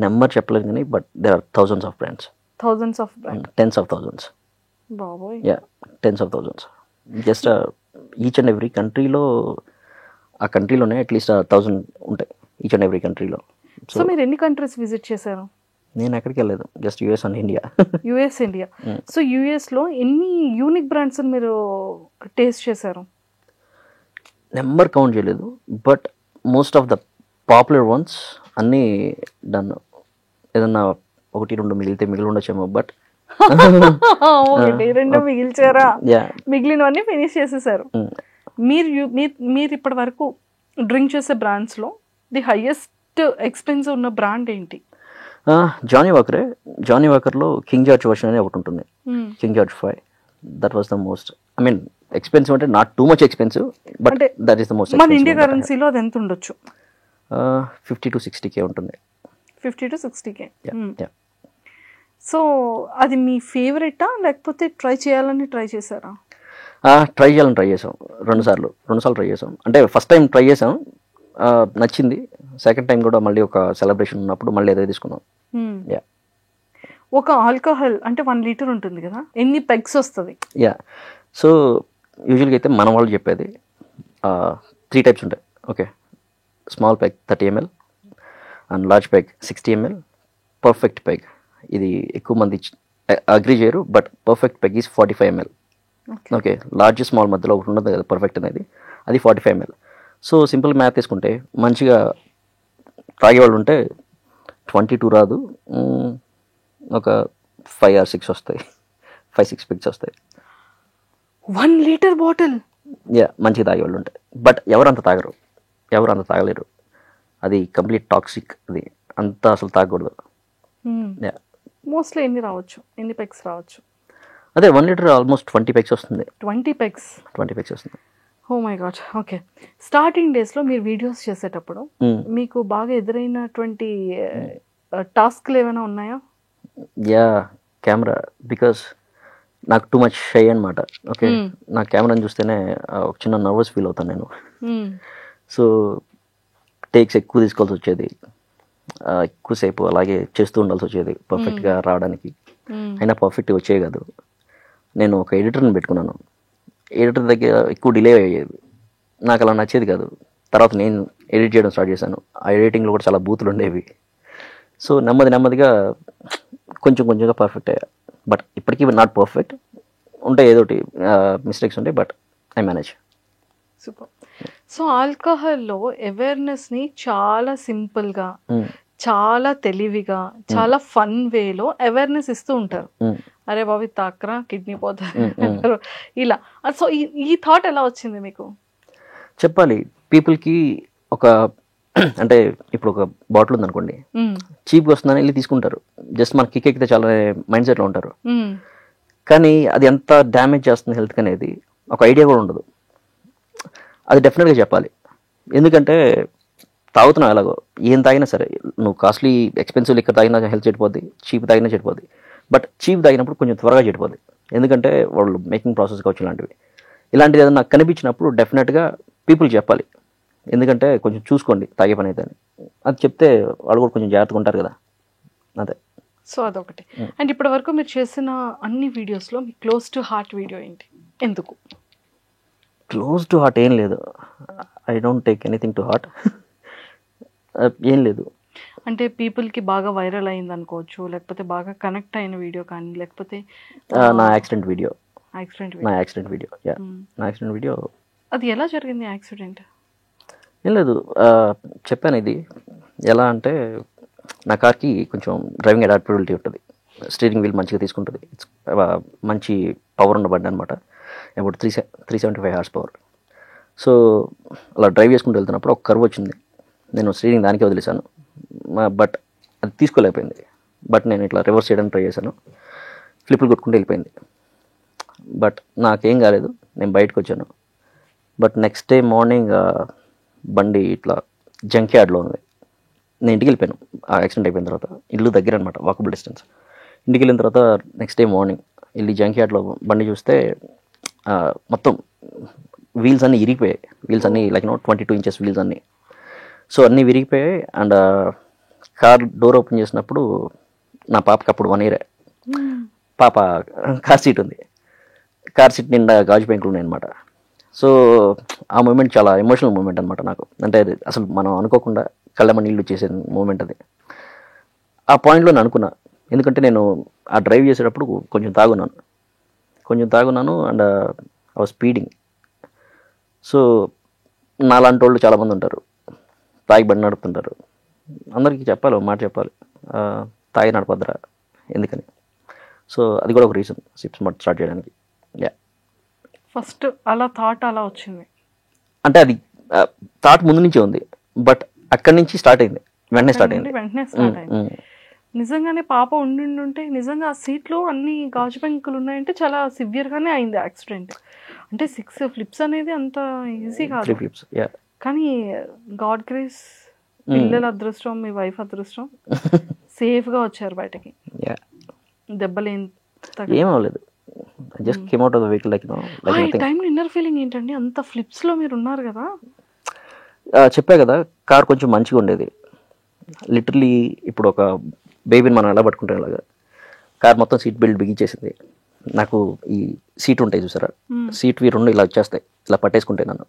నెంబర్ చెప్పలేదు కానీ but there are thousands of brands. Tens of thousands. బాబోయ్. Yeah, tens of thousands. Just each and every కంట్రీలో, ఆ కంట్రీలోనే అట్లీస్ట్ 1000 ఉంటాయి ఈచ్ అండ్ ఎవ్రీ కంట్రీలో. సో మీరు ఎన్ని కంట్రీస్ విజిట్ చేశారు? నేను ఎక్కడికి వెళ్ళలేదు, just US and India. India. So యూఎస్లో ఎన్ని యూనిక్ బ్రాండ్స్ మీరు టేస్ట్ చేశారు? నెంబర్ కౌంట్ చేయలేదు, but most of the popular ones అన్నీ డన్. ఏదన్నా 1-2 మిగిలి ఉండొచ్చేమో, బట్ 1-2 మిగిల్చారా? మిగిలినవన్నీ ఫినిష్ చేసేసారు. మీరు ఇప్పటి వరకు డ్రింక్ చేసే బ్రాండ్స్లో ది హైయెస్ట్ ఎక్స్పెన్సివ్ ఉన్న బ్రాండ్ ఏంటి? జానీ వాకర్లో కింగ్ జార్జ్ వర్షన్ అని ఒకటి ఉంటుంది, King George 5. That was the most, I mean expensive అంటే not too much expensive, but that is the most. మన ఇండియా కరెన్సీలో అది ఎంత ఉండొచ్చు? 50 to 60K ఉంటుంది. 50 to 60K. సో అది మీ ఫేవరెటా లేకపోతే ట్రై చేశారా? ట్రై చేసాం 2 సార్లు ట్రై చేసాం. అంటే ఫస్ట్ టైం ట్రై చేసాం, నచ్చింది. సెకండ్ టైం కూడా మళ్ళీ ఒక సెలబ్రేషన్ ఉన్నప్పుడు మళ్ళీ అదే తీసుకున్నాం. ఒక ఆల్కహాల్ అంటే 1 లీటర్ ఉంటుంది కదా, ఎన్ని పెగ్స్ వస్తుంది? సో యూజువల్గా అయితే మన వాళ్ళు చెప్పేది 3 టైప్స్ ఉంటాయి. Okay, small peg 30 ml and large peg 60 ml, perfect peg. ఇది ఎక్కువ మంది అగ్రీ చేయరు, but perfect peg is 45 ml. Okay, large small మధ్యలో ఒకటి ఉండదు కదా పర్ఫెక్ట్ అనేది, అది 45 ml. సో సింపుల్ మ్యాథ్ తీసుకుంటే మంచిగా తాగేవాళ్ళు ఉంటే 22 రాదు, ఒక 5 or 6 వస్తాయి, 5-6 పెగ్స్ వస్తాయి. 1 లీటర్ బాటిల్? మంచిగా తాగేవాళ్ళు ఉంటాయి, బట్ ఎవరు అంత తాగలేరు. అది కంప్లీట్ టాక్సిక్, అది అంతా అసలు తాగకూడదు. మోస్ట్లీ ఎన్ని పెగ్స్ రావచ్చు? అదే 1 లీటర్ ఆల్మోస్ట్ 20 పెగ్స్ వస్తుంది. 20 పెగ్స్ వస్తుంది. Oh my God. Okay, starting డేస్లో మీరు వీడియోస్ చేసేటప్పుడు మీకు బాగా ఎదురైనటువంటి టాస్క్లు ఏమైనా ఉన్నాయా? కెమెరా, బికాస్ నాకు టూ మచ్ షై అనమాట. ఓకే, నా కెమెరాని చూస్తేనే ఒక చిన్న నర్వస్ ఫీల్ అవుతాను నేను. సో టేక్స్ ఎక్కువ తీసుకోవాల్సి వచ్చేది, ఎక్కువసేపు అలాగే చేస్తూ ఉండాల్సి వచ్చేది పర్ఫెక్ట్గా రావడానికి. అయినా పర్ఫెక్ట్గా వచ్చేది కాదు. నేను ఒక ఎడిటర్ని పెట్టుకున్నాను, ఎడిటర్ దగ్గర ఎక్కువ డిలే అయ్యేది, నాకు అలా నచ్చేది కాదు. తర్వాత నేను ఎడిట్ చేయడం స్టార్ట్ చేశాను. ఆ ఎడిటింగ్లో కూడా చాలా బూతులు ఉండేవి. సో నెమ్మదిగా కొంచెంగా పర్ఫెక్ట్ అయ్యా. బట్ ఇప్పటికీ నాట్ పర్ఫెక్ట్, ఉంటాయి ఏదోటి మిస్టేక్స్ ఉంటాయి, but I manage. Super. So ఆల్కహాల్లో అవేర్నెస్ని చాలా సింపుల్గా చాలా తెలివిగా చాలా ఫన్ వేలో అవేర్నెస్ ఇస్తూ ఉంటారు. అరే బాబు ఇది తాకరా కిడ్నీ పోతుంది అంటారు ఇలా. సో ఈ థాట్ ఎలా వచ్చింది మీకు? చెప్పాలి పీపుల్కి ఒక అంటే ఇప్పుడు ఒక బాటిల్ ఉందనుకోండి, చీప్గా వస్తుందని వెళ్ళి తీసుకుంటారు, జస్ట్ మన కిక్ ఎక్కితే చాలా మైండ్ సెట్లో ఉంటారు. కానీ అది ఎంత డ్యామేజ్ చేస్తుంది హెల్త్ అనేది ఒక ఐడియా కూడా ఉండదు. అది డెఫినెట్గా చెప్పాలి. ఎందుకంటే తాగుతున్నావు ఎలాగో, ఏం తాగినా సరే, నువ్వు కాస్ట్లీ ఎక్స్పెన్సివ్ లిక్కర్ తాగినా హెల్త్ చెడిపోద్ది, చీప్ తాగినా చెడిపోద్ది. బట్ చీప్ తాగినప్పుడు కొంచెం త్వరగా చెడిపోద్ది, ఎందుకంటే వాళ్ళు మేకింగ్ ప్రాసెస్ కావచ్చు ఇలాంటిది ఏదైనా నాకు కనిపించినప్పుడు డెఫినెట్గా పీపుల్ చెప్పాలి. ఎందుకంటే కొంచెం చూసుకోండి తాగే పని అయితే అని అది చెప్తే వాళ్ళు కూడా కొంచెం జాగ్రత్తగా ఉంటారు కదా, అదే. సో అదొకటి. అండ్ ఇప్పటి వరకు మీరు చేసిన అన్ని వీడియోస్లో మీ క్లోజ్ టు హార్ట్ వీడియో ఏంటి, ఎందుకు? క్లోజ్ టు హార్ట్ ఏం లేదు, I don't take anything to heart. ఏం లేదు. అంటే పీపుల్కి బాగా వైరల్ అయింది అనుకోవచ్చు, లేకపోతే బాగా కనెక్ట్ అయిన వీడియో కానీ, లేకపోతే నా యాక్సిడెంట్ వీడియో. నా యాక్సిడెంట్ వీడియో అది ఎలా జరిగింది యాక్సిడెంట్? ఏం లేదు, చెప్పాను ఇది ఎలా అంటే, నా కార్కి కొంచెం డ్రైవింగ్ అడాప్టబిలిటీ ఉంటుంది, స్టీరింగ్ వీల్ మంచిగా తీసుకుంటుంది, మంచి పవర్ ఉన్న బండి అనమాట, అబౌట్ 375 హార్స్ పవర్. సో అలా డ్రైవ్ చేసుకుంటూ వెళ్తున్నప్పుడు ఒక కర్వ్ వచ్చింది, నేను స్టీరింగ్ దానికే వదిలేశాను, బట్ అది తీసుకోలేకపోయింది. బట్ నేను ఇట్లా రివర్స్ చేయడానికి ట్రై చేశాను, ఫ్లిప్లు కొట్టుకుంటూ వెళ్ళిపోయింది. బట్ నాకేం కాలేదు, నేను బయటకు వచ్చాను. బట్ నెక్స్ట్ డే మార్నింగ్ బండి ఇట్లా జంక్ యార్డ్లో ఉంది. నేను ఇంటికి వెళ్ళిపోయాను ఆ యాక్సిడెంట్ అయిపోయిన తర్వాత, ఇల్లు దగ్గర అనమాట, వాకబుల్ డిస్టెన్స్. ఇంటికి వెళ్ళిన తర్వాత నెక్స్ట్ డే మార్నింగ్ వెళ్ళి జంక్ యార్డ్లో బండి చూస్తే మొత్తం వీల్స్ అన్నీ ఇరిగిపోయాయి. వీల్స్ అన్నీ లైక్ 22 ఇంచెస్ వీల్స్ అన్నీ. సో అన్నీ విరిగిపోయాయి. అండ్ కార్ డోర్ ఓపెన్ చేసినప్పుడు నా పాపకి అప్పుడు 1 year. పాప కార్ సీట్ ఉంది, కార్ సీట్ నిండా గాజు పెంకులు ఉన్నాయి అనమాట. సో ఆ మూమెంట్ చాలా ఎమోషనల్ మూమెంట్ అనమాట నాకు. అంటే అది అసలు మనం అనుకోకుండా కళ్ళమ నీళ్ళు చేసే మూమెంట్ అది. ఆ పాయింట్లో నేను అనుకున్నా, ఎందుకంటే నేను ఆ డ్రైవ్ చేసేటప్పుడు కొంచెం తాగున్నాను and I was speeding. So నాలాంటి వాళ్ళు చాలామంది ఉంటారు, తాగి బండి నడుపుతుంటారు. అందరికీ చెప్పాలి, ఒక మాట చెప్పాలి, తాగి నడపద్దురా ఎందుకని. సో అది కూడా ఒక రీజన్ సిప్ స్మార్ట్ స్టార్ట్ చేయడానికి. ఫస్ట్ అలా థాట్ అలా వచ్చింది అంటే అది థాట్ ముందు నుంచే ఉంది, బట్ అక్కడి నుంచి స్టార్ట్ అయింది, వెంటనే స్టార్ట్ అయింది. నిజంగానే పాప ఉంటే నిజంగా ఆ సీట్లో అన్ని గాజు పెంకులు ఉన్నాయంటే చాలా సివియర్గానే అయింది యాక్సిడెంట్. అంటే 6 ఫ్లిప్స్ అనేది అంత ఈజీ కాదు, కానీ గాడ్ గ్రేస్, పిల్లల అదృష్టం, మీ వైఫ్ అదృష్టం, సేఫ్గా వచ్చారు బయటకి, దెబ్బలు ఏం అవ్వలేదు. Just came out of the vehicle like టైంలో ఇన్నర్ ఫీలింగ్ ఏంటండి? అంత ఫ్లిప్స్లో మీరు ఉన్నారు కదా. చెప్పా కదా, కార్ కొంచెం మంచిగా ఉండేది. లిటరలీ ఇప్పుడు ఒక బేబీని మనం ఎలా పట్టుకుంటాం అలాగా కార్ మొత్తం సీట్ బెల్ట్ బిగించేసింది. నాకు ఈ సీట్ ఉంటాయి చూసారా, సీట్వి 2 ఇలా వచ్చేస్తాయి, ఇలా పట్టేసుకుంటే నన్ను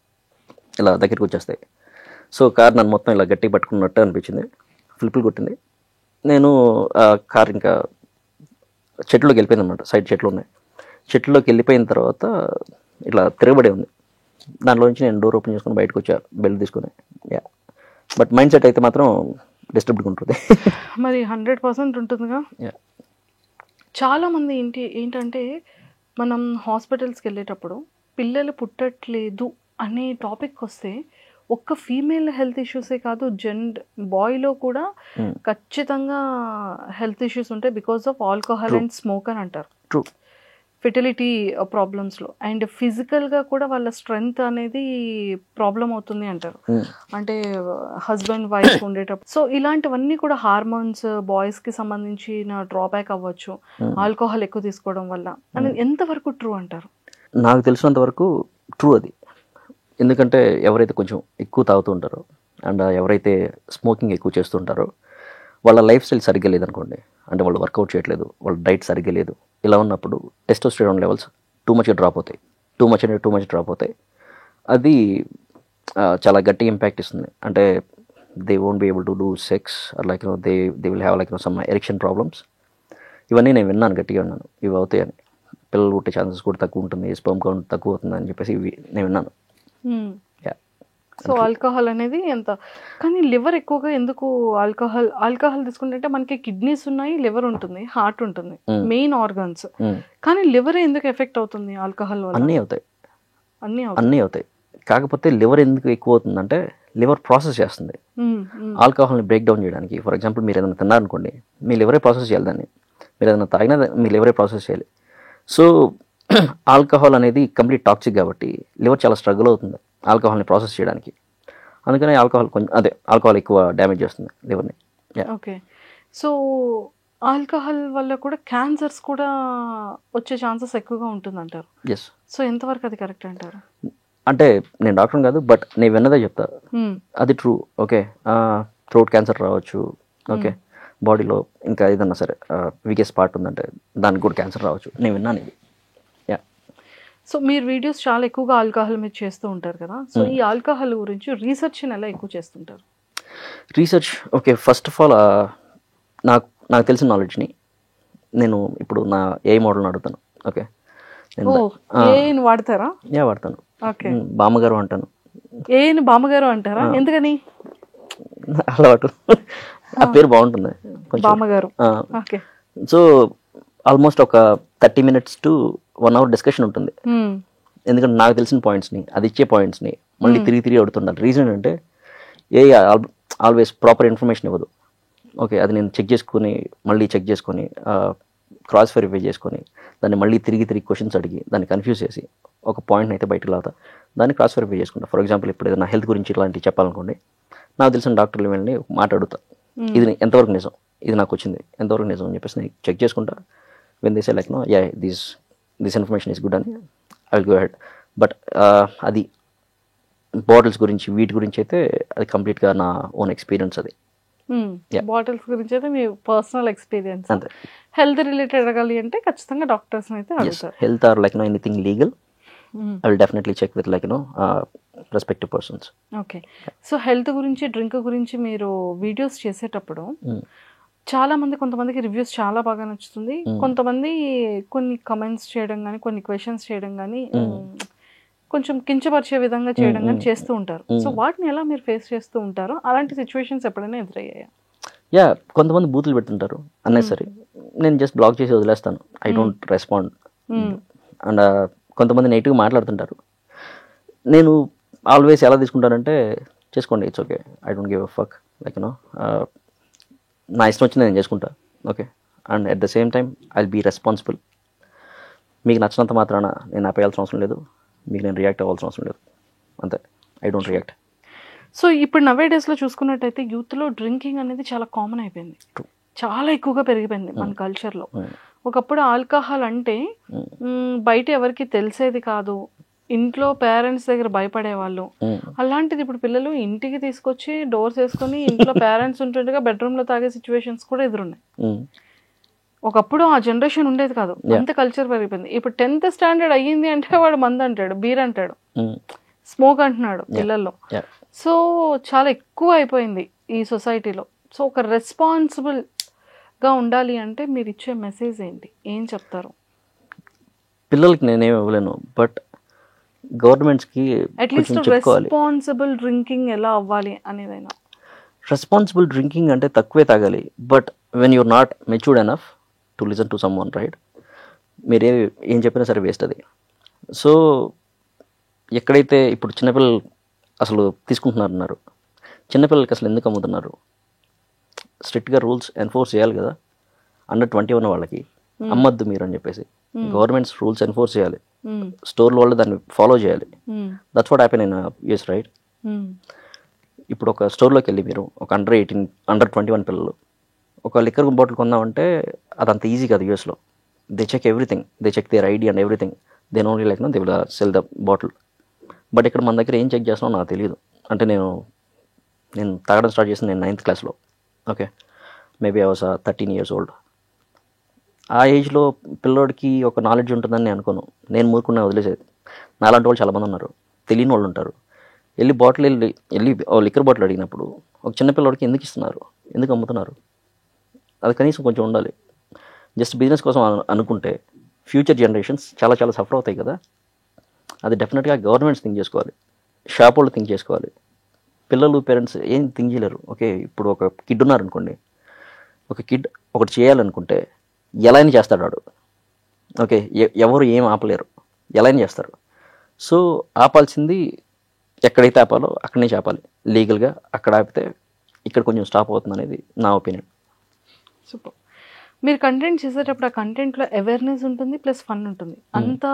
ఇలా దగ్గరికి వచ్చేస్తాయి. సో కార్ నన్ను మొత్తం ఇలా గట్టిగా పట్టుకున్నట్టు అనిపించింది, ఫ్లిప్లు కొట్టింది. నేను కార్ ఇంకా చెట్లోకి వెళ్ళిపోయింది అనమాట, సైడ్ చెట్లు ఉన్నాయి. చెట్లోకి వెళ్ళిపోయిన తర్వాత ఇట్లా తిరగబడి ఉంది, దాంట్లో నుంచి నేను డోర్ ఓపెన్ చేసుకుని బయటకు వచ్చా బెల్ట్ తీసుకుని. బట్ మైండ్ సెట్ అయితే మాత్రం డిస్టర్బ్డ్గా ఉంటుంది. మరి 100% ఉంటుందిగా. చాలామంది ఏంటంటే మనం హాస్పిటల్స్కి వెళ్ళేటప్పుడు పిల్లలు పుట్టట్లేదు అనే టాపిక్ వస్తే ఒక్క ఫీమేల్ హెల్త్ ఇష్యూసే కాదు, బాయ్లో కూడా ఖచ్చితంగా హెల్త్ ఇష్యూస్ ఉంటాయి because of alcohol and smoke అని అంటారు. ట్రూ. ఫెర్టిలిటీ ప్రాబ్లమ్స్లో అండ్ ఫిజికల్గా కూడా వాళ్ళ స్ట్రెంగ్త్ అనేది ప్రాబ్లం అవుతుంది అంటారు, అంటే హస్బెండ్ వైఫ్ ఉండేటప్పుడు. సో ఇలాంటివన్నీ కూడా హార్మోన్స్ బాయ్స్కి సంబంధించిన డ్రాబ్యాక్ అవ్వచ్చు ఆల్కహాల్ ఎక్కువ తీసుకోవడం వల్ల అనేది ఎంతవరకు ట్రూ అంటారు? నాకు తెలిసినంత వరకు ట్రూ అది. ఎందుకంటే ఎవరైతే కొంచెం ఎక్కువ తాగుతూ ఉంటారో అండ్ ఎవరైతే స్మోకింగ్ ఎక్కువ చేస్తుంటారో వాళ్ళ లైఫ్ స్టైల్ సరిగ్గా లేదనుకోండి, అంటే వాళ్ళు వర్కౌట్ చేయట్లేదు, వాళ్ళ డైట్ సరిగ్గా లేదు, ఇలా ఉన్నప్పుడు testosterone levels too much drop అవుతాయి. అది చాలా గట్టి ఇంపాక్ట్ ఇస్తుంది. అంటే they won't be able to do sex or like they will have like some erection problems. ఇవన్నీ నేను విన్నాను, గట్టిగా విన్నాను ఇవి అవుతాయని. పిల్లలు పుట్టే ఛాన్సెస్ కూడా తక్కువ ఉంటుంది, స్పెర్మ్ కౌంట్ తక్కువ అవుతుంది అని చెప్పేసి ఇవి నేను విన్నాను. సో ఆల్కహాల్ అనేది ఎంత, కానీ లివర్ ఎక్కువగా ఎందుకు ఆల్కహాల్ తీసుకుంటే మనకి కిడ్నీస్ ఉన్నాయి, లివర్ ఉంటుంది, హార్ట్ ఉంటుంది, మెయిన్ ఆర్గన్స్, కానీ లివర్ ఎందుకు ఎఫెక్ట్ అవుతుంది ఆల్కహాల్ వల్ల? అన్నీ అవుతాయి. కాకపోతే లివర్ ఎందుకు ఎక్కువ అవుతుందంటే లివర్ ప్రాసెస్ చేస్తుంది ఆల్కహాల్ని బ్రేక్ డౌన్ చేయడానికి. ఫర్ ఎగ్జాంపుల్ మీరు ఏదైనా తిన్నారనుకోండి, మీ లివరే ప్రాసెస్ చేయాలి దాన్ని. మీరు ఏదైనా తాగినా మీ లివరే ప్రాసెస్ చేయాలి. సో ఆల్కహాల్ అనేది కంప్లీట్ టాక్సిక్ కాబట్టి లివర్ చాలా స్ట్రగుల్ అవుతుంది ఆల్కహాల్ని ప్రాసెస్ చేయడానికి. అందుకనే ఆల్కహాల్ ఎక్కువ డ్యామేజ్ చేస్తుంది లివర్ని. ఓకే. సో ఆల్కహాల్ వల్ల కూడా క్యాన్సర్స్ కూడా వచ్చే ఛాన్సెస్ ఎక్కువగా ఉంటుందంటారు. ఎస్. సో ఎంతవరకు అది కరెక్ట్ అంటారు? అంటే నేను డాక్టర్ కాదు, బట్ నేను విన్నదే చెప్తా, అది ట్రూ. ఓకే, థ్రోట్ క్యాన్సర్ రావచ్చు, ఓకే, బాడీలో ఇంకా ఏదన్నా సరే వీకెస్ట్ పార్ట్ ఉందంటే దానికి కూడా క్యాన్సర్ రావచ్చు, నేను విన్నాను ఇది. సో మీరు వీడియోస్ చాలా ఎక్కువగా ఆల్కహాల్ మీద చేస్తూ ఉంటారు కదా, సో ఈ ఆల్కహాల్ గురించి రీసెర్చ్ని ఎలా ఎక్కువ చేస్తుంటారు? Research, okay, first of all నాకు తెలిసిన నాలెడ్జ్ని నేను ఇప్పుడు నా ఏ మోడల్ని అడుగుతాను. ఓకే, నేను వాడతారా? వాడతాను. బామ్మగారు అంటాను. బామ్మగారు అంటారా? ఎందుకని? అలవాటు, ఆ పేరు బాగుంటుంది బామ్మగారు. సో ఆల్మోస్ట్ ఒక 30 minutes to 1 hour డిస్కషన్ ఉంటుంది. ఎందుకంటే నాకు తెలిసిన పాయింట్స్ని, అది ఇచ్చే పాయింట్స్ని మళ్ళీ తిరిగి అడుగుతుండాలి. రీజన్ అంటే ఆల్వేస్ ప్రాపర్ ఇన్ఫర్మేషన్ ఇవ్వదు. ఓకే, అది నేను చెక్ చేసుకొని క్రాస్ వెరిఫై చేసుకొని దాన్ని మళ్ళీ తిరిగి క్వశ్చన్స్ అడిగి దాన్ని కన్ఫ్యూజ్ చేసి ఒక పాయింట్ని అయితే బయటకు లాతా దాన్ని క్రాస్ వెరిఫై చేసుకుంటా. ఫర్ ఎగ్జాంపుల్ ఇప్పుడు ఏదైనా హెల్త్ గురించి ఇలాంటివి చెప్పాలనుకోండి, నాకు తెలిసిన డాక్టర్లు వెళ్ళి మాట్లాడుతా, ఇది ఎంతవరకు నిజం, ఇది నాకు వచ్చింది ఎంతవరకు నిజం అని చెప్పేసి నేను చెక్ చేసుకుంటా. When they say like no this information is good అని I will go head. But అది బాటిల్స్ గురించి వీటి గురించి అయితే అది కంప్లీట్గా నా ఓన్ ఎక్స్పీరియన్స్. అది బాటిల్స్ గురించి అయితే మీ పర్సనల్ ఎక్స్పీరియన్స్. అంతే. హెల్త్ రిలేటెడ్ అడగాలి అంటే ఖచ్చితంగా డాక్టర్స్ అయితే అడుగుతారు. Health or like no anything legal, I will definitely check with like respective persons. Okay. So health గురించి, డ్రింక్ గురించి మీరు వీడియోస్ చేసేటప్పుడు కొంతమందికి రివ్యూస్ చాలా బాగా నచ్చుతుంది, కొంతమంది కొన్ని కమెంట్స్ చేయడం కానీ, కొన్ని క్వశ్చన్స్ చేయడం కానీ, కొంచెం కించపరిచే విధంగా చేయడం కానీ చేస్తూ ఉంటారు. సో వాటిని ఎలా మీరు ఫేస్ చేస్తూ ఉంటారు? అలాంటి సిచ్యువేషన్స్ ఎప్పుడైనా ఎదురయ్యాయా? కొంతమంది బూతులు పెడుతుంటారు అన్నెసరీ, నేను జస్ట్ బ్లాక్ చేసి వదిలేస్తాను, ఐ డోంట్ రెస్పాండ్. అండ్ కొంతమంది నెగిటివ్గా మాట్లాడుతుంటారు, నేను ఆల్వేస్ ఎలా తీసుకుంటానంటే చేసుకోండి, it's okay, I don't give a fuck, like నా ఇష్టం వచ్చింది నేను చేసుకుంటా. Okay, and at the same time I will be responsible. మీకు నచ్చినంత మాత్రాన నేను ఆపేయాల్సిన అవసరం లేదు, మీకు నేను రియాక్ట్ అవ్వాల్సిన అవసరం లేదు, అంతే. I don't react. సో ఇప్పుడు నవే డేస్లో చూసుకున్నట్టయితే యూత్లో డ్రింకింగ్ అనేది చాలా కామన్ అయిపోయింది, చాలా ఎక్కువగా పెరిగిపోయింది మన కల్చర్లో. ఒకప్పుడు ఆల్కహాల్ అంటే బయట ఎవరికి తెలిసేది కాదు, ఇంట్లో పేరెంట్స్ దగ్గర భయపడేవాళ్ళు. అలాంటిది ఇప్పుడు పిల్లలు ఇంటికి తీసుకొచ్చి డోర్స్ వేసుకొని ఇంట్లో పేరెంట్స్ ఉంటుండగా బెడ్రూమ్లో తాగే సిచ్యువేషన్స్ కూడా ఎదురున్నాయి. ఒకప్పుడు ఆ జనరేషన్ ఉండేది కాదు, అంత కల్చర్ పెరిగిపోయింది. ఇప్పుడు 10th standard అయ్యింది అంటే వాడు మందు అంటాడు, బీర్ అంటాడు, స్మోక్ అంటున్నాడు పిల్లల్లో. సో చాలా ఎక్కువ అయిపోయింది ఈ సొసైటీలో. సో ఒక రెస్పాన్సిబుల్గా ఉండాలి అంటే మీరు ఇచ్చే మెసేజ్ ఏంటి, ఏం చెప్తారు? పిల్లలకి నేనేమి ఇవ్వలేను, బట్ గవర్నమెంట్స్కి అట్లీస్ట్ రెస్పాన్సిబుల్ డ్రింకింగ్ ఎలా అవ్వాలి అనేదైనా. రెస్పాన్సిబుల్ డ్రింకింగ్ అంటే తక్కువే తాగాలి, but when you're not matured enough to listen to some one, right? మీరే ఏం చెప్పినా సరే వేస్ట్ అది. సో ఎక్కడైతే ఇప్పుడు చిన్నపిల్లలు అసలు తీసుకుంటున్నారు, చిన్నపిల్లలకి అసలు ఎందుకు అమ్ముతున్నారు? స్ట్రిక్ట్గా రూల్స్ ఎన్ఫోర్స్ చేయాలి కదా, అండర్ 21 వాళ్ళకి అమ్మద్దు మీరు అని చెప్పేసి గవర్నమెంట్స్ రూల్స్ ఎన్ఫోర్స్ చేయాలి, స్టోర్ల వాళ్ళు దాన్ని ఫాలో చేయాలి. That's what happen in US, right? ఇప్పుడు ఒక స్టోర్లోకి వెళ్ళి మీరు ఒక అండర్ 21 పిల్లలు ఒక లిక్కర్ బాటిల్ కొందామంటే అదంత ఈజీ కాదు యూఎస్లో. They check everything, they check their ID and everything, they only like they will sell the bottle. But ఇక్కడ మన దగ్గర ఏం చెక్ చేస్తున్నావు నాకు తెలియదు. అంటే నేను తాగడం స్టార్ట్ చేసింది నేను 9th classలో. Okay, maybe I was 13 years old. ఆ ఏజ్లో పిల్లోడికి ఒక నాలెడ్జ్ ఉంటుందని నేను అనుకోను, నేను మూరుకున్నా వదిలేసేది. నాలాంటి వాళ్ళు చాలామంది ఉన్నారు, తెలియని వాళ్ళు ఉంటారు. వెళ్ళి లిక్కర్ బాటిల్ అడిగినప్పుడు ఒక చిన్న పిల్లోడికి ఎందుకు ఇస్తున్నారు, ఎందుకు అమ్ముతున్నారు? అది కనీసం కొంచెం ఉండాలి. జస్ట్ బిజినెస్ కోసం అనుకుంటే ఫ్యూచర్ జనరేషన్స్ చాలా చాలా సఫర్ అవుతాయి కదా. అది డెఫినెట్గా గవర్నమెంట్స్ థింక్ చేసుకోవాలి, షాప్ వాళ్ళు థింక్ చేసుకోవాలి, పిల్లలు పేరెంట్స్ ఏం థింక్ చేయలేరు. ఓకే, ఇప్పుడు ఒక కిడ్ ఉన్నారనుకోండి, ఒక కిడ్ ఒకటి చేయాలనుకుంటే ఎలా అయినా చేస్తాడు వాడు. ఓకే, ఎవరు ఏం ఆపలేరు, ఎలా అయినా చేస్తారు. సో ఆపాల్సింది ఎక్కడైతే ఆపాలో అక్కడనే ఆపాలి లీగల్గా. అక్కడ ఆపితే ఇక్కడ కొంచెం స్టాప్ అవుతుంది అనేది నా ఒపీనియన్. సూపర్. మీరు కంటెంట్ చేసేటప్పుడు ఆ కంటెంట్లో అవేర్నెస్ ఉంటుంది ప్లస్ ఫన్ ఉంటుంది, అంతా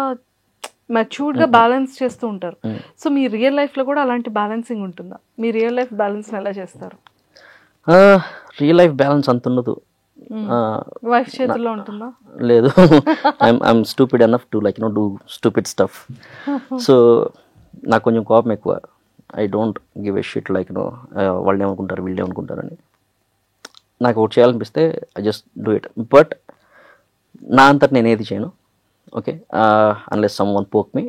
మెచ్యూర్డ్గా బ్యాలెన్స్ చేస్తూ ఉంటారు. సో మీ రియల్ లైఫ్లో కూడా అలాంటి బ్యాలెన్సింగ్ ఉంటుందా? మీ రియల్ లైఫ్ బ్యాలెన్స్ని ఎలా చేస్తారు? రియల్ లైఫ్ బ్యాలెన్స్ అంత ఉండదు. వైఫ్ చేతుల్లో ఉంటుందా? లేదు, I'm stupid enough to like do stupid stuff. So నాకు కొంచెం కోపం ఎక్కువ. I don't give a shit like వాళ్ళు ఏమనుకుంటారు వీళ్ళు ఏమనుకుంటారని. నాకు ఒకటి చేయాలనిపిస్తే I just do it. But నా అంతటి నేను ఏది చేయను. Okay, unless someone poke me,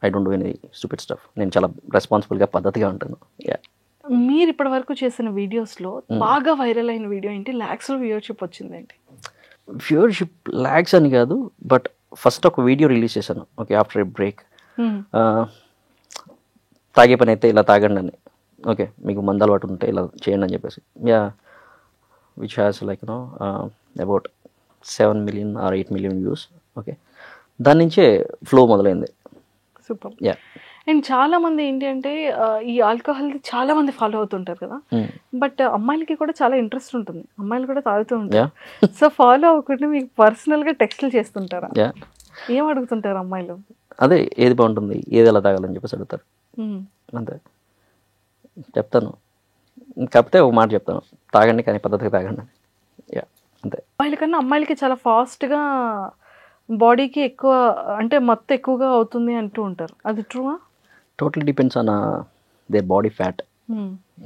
I don't do any stupid stuff. నేను చాలా రెస్పాన్సిబుల్గా పద్ధతిగా ఉంటాను. యా. మీరు ఇప్పటి వరకు చేసిన వీడియోస్లో బాగా వైరల్ అయిన వీడియో ఏంటి? ల్యాక్స్లో వ్యూవర్షిప్ వచ్చిందేంటి? వ్యూవర్షిప్ ల్యాక్స్ అని కాదు, బట్ ఫస్ట్ ఒక వీడియో రిలీజ్ చేశాను. Okay, after a break. తాగే పని అయితే ఇలా తాగండి అని. ఓకే, మీకు మందు అలవాటు ఉంటే ఇలా చేయండి అని చెప్పేసి. Yeah, which has like about 7 million or 8 million views. Okay, దాని నుంచే ఫ్లో మొదలైంది. సూపర్. యా. అండ్ చాలా మంది ఏంటి అంటే ఈ ఆల్కహాల్ చాలా మంది ఫాలో అవుతుంటారు కదా, బట్ అమ్మాయిలకి కూడా చాలా ఇంట్రెస్ట్ ఉంటుంది, అమ్మాయిలు కూడా తాగుతూ ఉంటారు. సో ఫాలో అవ్వకుండా మీకు పర్సనల్గా టెక్స్ట్లు చేస్తుంటారా? ఏం అడుగుతుంటారు అమ్మాయిలు? అదే ఏది బాగుంటుంది, ఏది ఎలా తాగాలని చెప్పేసి అడుగుతారు. అంతే చెప్తాను. కాకపోతే ఒక మాట చెప్తాను, తాగండి కానీ పద్ధతిగా తాగండి. యా, అంతే. అమ్మాయిల కన్నా అమ్మాయిలకి చాలా ఫాస్ట్గా బాడీకి ఎక్కువ అంటే మత్తు ఎక్కువగా అవుతుంది అంటూ ఉంటారు, అది ట్రూవా? Totally depends on their body fat.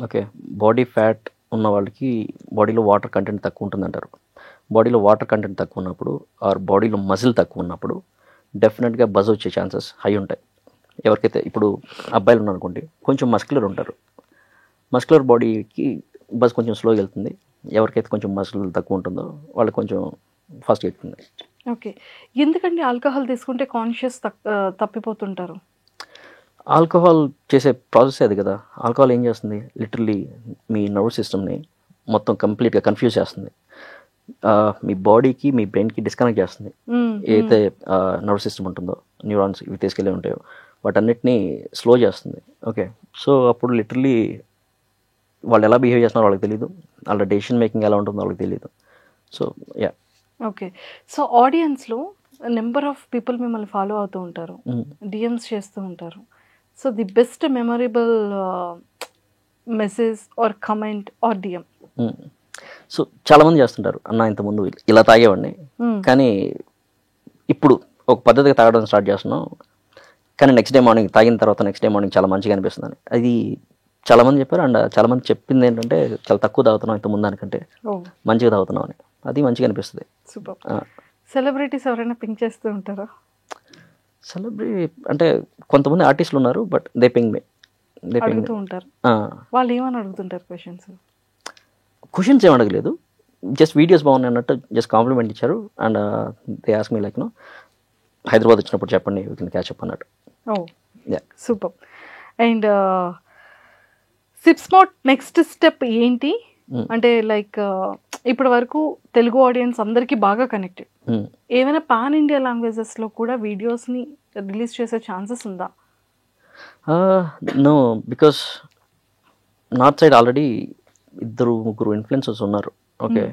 Okay, body fat ఉన్న వాళ్ళకి బాడీలో వాటర్ కంటెంట్ తక్కువ ఉంటుంది అంటారు. బాడీలో వాటర్ కంటెంట్ తక్కువ ఉన్నప్పుడు ఆర్ బాడీలో మజిల్ తక్కువ ఉన్నప్పుడు డెఫినెట్గా బజ్ వచ్చే ఛాన్సెస్ హై ఉంటాయి. ఎవరికైతే ఇప్పుడు అబ్బాయిలు ఉన్నారనుకోండి, కొంచెం మస్కులర్ ఉంటారు, మస్కులర్ బాడీకి బజ్ కొంచెం స్లోగా వెళ్తుంది. ఎవరికైతే కొంచెం మజిల్ తక్కువ ఉంటుందో వాళ్ళకి కొంచెం ఫాస్ట్గా వెళ్తుంది. ఓకే, ఎందుకంటే ఆల్కహాల్ తీసుకుంటే కాన్షియస్ తప్పిపోతుంటారు? ఆల్కహాల్ చేసే ప్రాసెస్ అది కదా. ఆల్కహాల్ ఏం చేస్తుంది, లిటరల్లీ మీ నర్వ్ సిస్టమ్ని మొత్తం కంప్లీట్గా కన్ఫ్యూజ్ చేస్తుంది. మీ బాడీకి మీ బ్రెయిన్కి డిస్కనెక్ట్ చేస్తుంది. ఏదైతే నర్వ్ సిస్టమ్ ఉంటుందో, న్యూరాన్స్ ఇవి తీసుకెళ్ళి ఉంటాయో వాటన్నిటినీ స్లో చేస్తుంది. ఓకే, సో అప్పుడు లిటరల్లీ వాళ్ళు ఎలా బిహేవ్ చేస్తున్నారో వాళ్ళకి తెలియదు, వాళ్ళ డెసిషన్ మేకింగ్ ఎలా ఉంటుందో వాళ్ళకి తెలియదు. So yeah. ఓకే, సో ఆడియన్స్లో నెంబర్ ఆఫ్ పీపుల్ మిమ్మల్ని ఫాలో అవుతూ ఉంటారు, డిఎమ్స్ చేస్తూ ఉంటారు. So the best memorable message or comment or DM? So చాలామంది చేస్తుంటారు, అన్న ఇంతకుముందు ఇలా తాగేవాడిని కానీ ఇప్పుడు ఒక పద్ధతిగా తాగడం స్టార్ట్ చేస్తున్నాం, కానీ నెక్స్ట్ డే మార్నింగ్ తాగిన తర్వాత నెక్స్ట్ డే మార్నింగ్ చాలా మంచిగా అనిపిస్తుంది. అది చాలామంది చెప్పారు. అండ్ చాలామంది చెప్పింది ఏంటంటే చాలా తక్కువ తాగుతున్నాం ఇంతకుముందు దానికంటే మంచిగా తాగుతున్నాం అని. అది మంచిగా అనిపిస్తుంది. సూపర్. సెలబ్రిటీస్ ఎవరైనా పింక్ చేస్తూ ఉంటారా? సెలబ్రిటీ అంటే కొంతమంది ఆర్టిస్టులు ఉన్నారు, బట్ దే పింగ్ మీ. అడుగుతూ ఉంటారు. వాళ్ళు ఏమని అడుగుతుంటారు క్వశ్చన్స్? క్వశ్చన్స్ ఏం అడగలేదు, జస్ట్ వీడియోస్ బాగున్నాయి అన్నట్టు జస్ట్ కాంప్లిమెంట్ ఇచ్చారు. And they ask me like Hyderabad వచ్చినప్పుడు చెప్పండి వీ కెన్ క్యాచ్ అప్ అన్నట్టు. ఓ సూపర్. అండ్ సిప్స్మార్ట్ నెక్స్ట్ స్టెప్ ఏంటి అంటే లైక్ ఇప్పటి వరకు తెలుగు ఆడియన్స్ అందరికీ బాగా కనెక్టెడ్, ఏమైనా పాన్ ఇండియా లాంగ్వేజెస్లో కూడా వీడియోస్ని రిలీజ్ చేసే ఛాన్సెస్ ఉందా? No, because north side already 2-3 influencers ఉన్నారు. Okay,